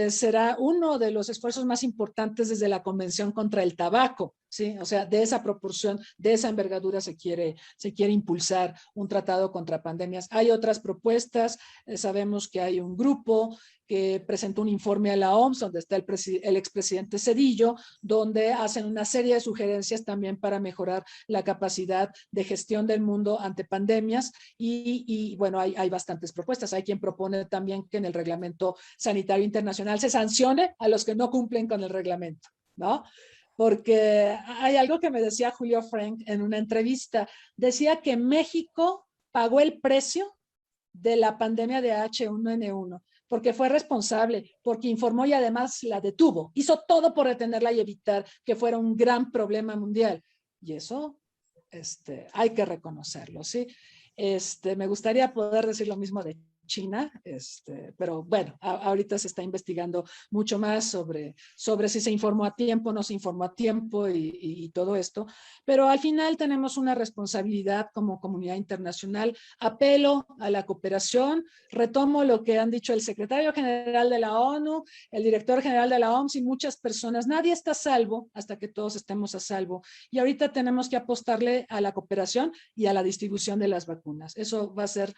[SPEAKER 4] será uno de los esfuerzos más importantes desde la Convención contra el Tabaco, ¿sí? O sea, de esa proporción, de esa envergadura se quiere impulsar un tratado contra pandemias. Hay otras propuestas, sabemos que hay un grupo que presentó un informe a la OMS, donde está el expresidente Zedillo, donde hacen una serie de sugerencias también para mejorar la capacidad de gestión del mundo ante pandemias, y bueno, hay bastantes propuestas. Hay quien propone también que en el reglamento sanitario internacional se sancione a los que no cumplen con el reglamento, ¿no? Porque hay algo que me decía Julio Frank en una entrevista, decía que México pagó el precio de la pandemia de H1N1, porque fue responsable, porque informó y además la detuvo. Hizo todo por detenerla y evitar que fuera un gran problema mundial. Y eso hay que reconocerlo, ¿sí? Me gustaría poder decir lo mismo de China, pero bueno, ahorita se está investigando mucho más sobre si se informó a tiempo, no se informó a tiempo y todo esto, pero al final tenemos una responsabilidad como comunidad internacional. Apelo a la cooperación, retomo lo que han dicho el secretario general de la ONU, el director general de la OMS y muchas personas. Nadie está a salvo hasta que todos estemos a salvo, y ahorita tenemos que apostarle a la cooperación y a la distribución de las vacunas. Eso va a ser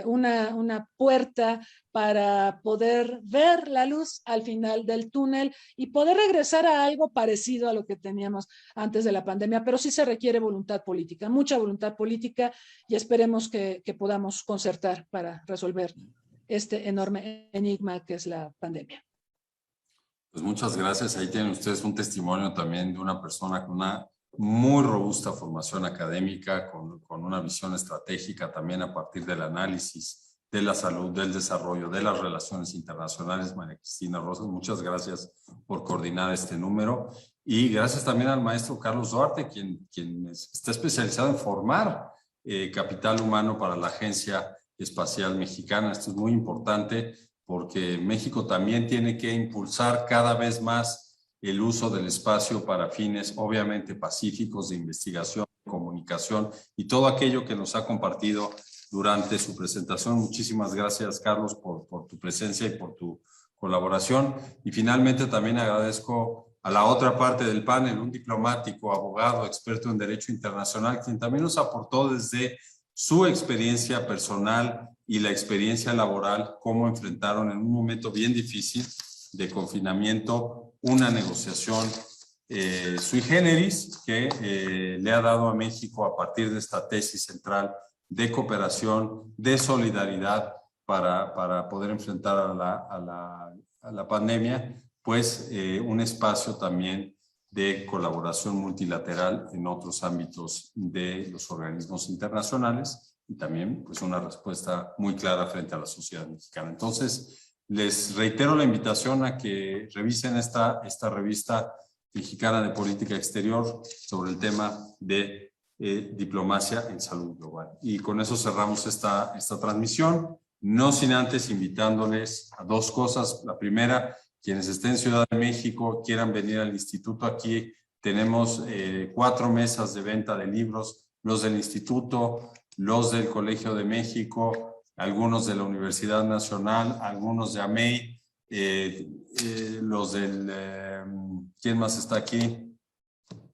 [SPEAKER 4] una puerta para poder ver la luz al final del túnel y poder regresar a algo parecido a lo que teníamos antes de la pandemia, pero sí se requiere voluntad política, mucha voluntad política, y esperemos que podamos concertar para resolver este enorme enigma que es la pandemia.
[SPEAKER 1] Pues muchas gracias. Ahí tienen ustedes un testimonio también de una persona con una muy robusta formación académica, con una visión estratégica también a partir del análisis de la salud, del desarrollo, de las relaciones internacionales. María Cristina Rosas, muchas gracias por coordinar este número, y gracias también al maestro Carlos Duarte, quien está especializado en formar capital humano para la Agencia Espacial Mexicana. Esto es muy importante porque México también tiene que impulsar cada vez más el uso del espacio para fines obviamente pacíficos, de investigación, comunicación y todo aquello que nos ha compartido durante su presentación. Muchísimas gracias, Carlos, por tu presencia y por tu colaboración. Y finalmente también agradezco a la otra parte del panel, un diplomático, abogado, experto en Derecho Internacional, quien también nos aportó desde su experiencia personal y la experiencia laboral, cómo enfrentaron en un momento bien difícil de confinamiento, una negociación sui generis que le ha dado a México, a partir de esta tesis central de cooperación, de solidaridad para poder enfrentar a la pandemia, pues un espacio también de colaboración multilateral en otros ámbitos de los organismos internacionales y también pues una respuesta muy clara frente a la sociedad mexicana. Entonces, les reitero la invitación a que revisen esta revista mexicana de política exterior sobre el tema de diplomacia en salud global. Y con eso cerramos esta transmisión, no sin antes invitándoles a dos cosas. La primera, quienes estén en Ciudad de México, quieran venir al instituto, aquí tenemos 4 mesas de venta de libros, los del instituto, los del Colegio de México, algunos de la Universidad Nacional, algunos de AMEI, los del... ¿quién más está aquí?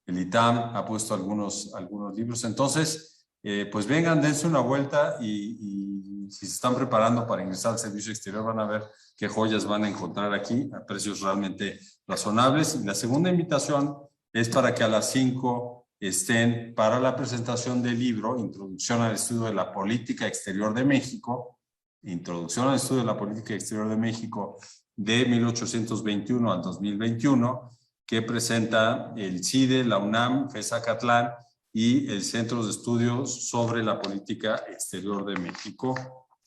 [SPEAKER 1] El ITAM ha puesto algunos libros. Entonces, pues vengan, dense una vuelta y si se están preparando para ingresar al servicio exterior van a ver qué joyas van a encontrar aquí a precios realmente razonables. Y la segunda invitación es para que a las 5 estén para la presentación del libro Introducción al Estudio de la Política Exterior de México, Introducción al Estudio de la Política Exterior de México de 1821 al 2021, que presenta el CIDE, la UNAM, FES Acatlán y el Centro de Estudios sobre la Política Exterior de México.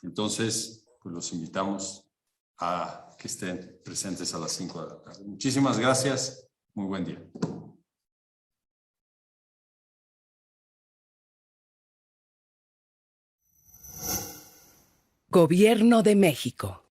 [SPEAKER 1] Entonces, pues los invitamos a que estén presentes a las 5 de la tarde. Muchísimas gracias. Muy buen día.
[SPEAKER 5] Gobierno de México.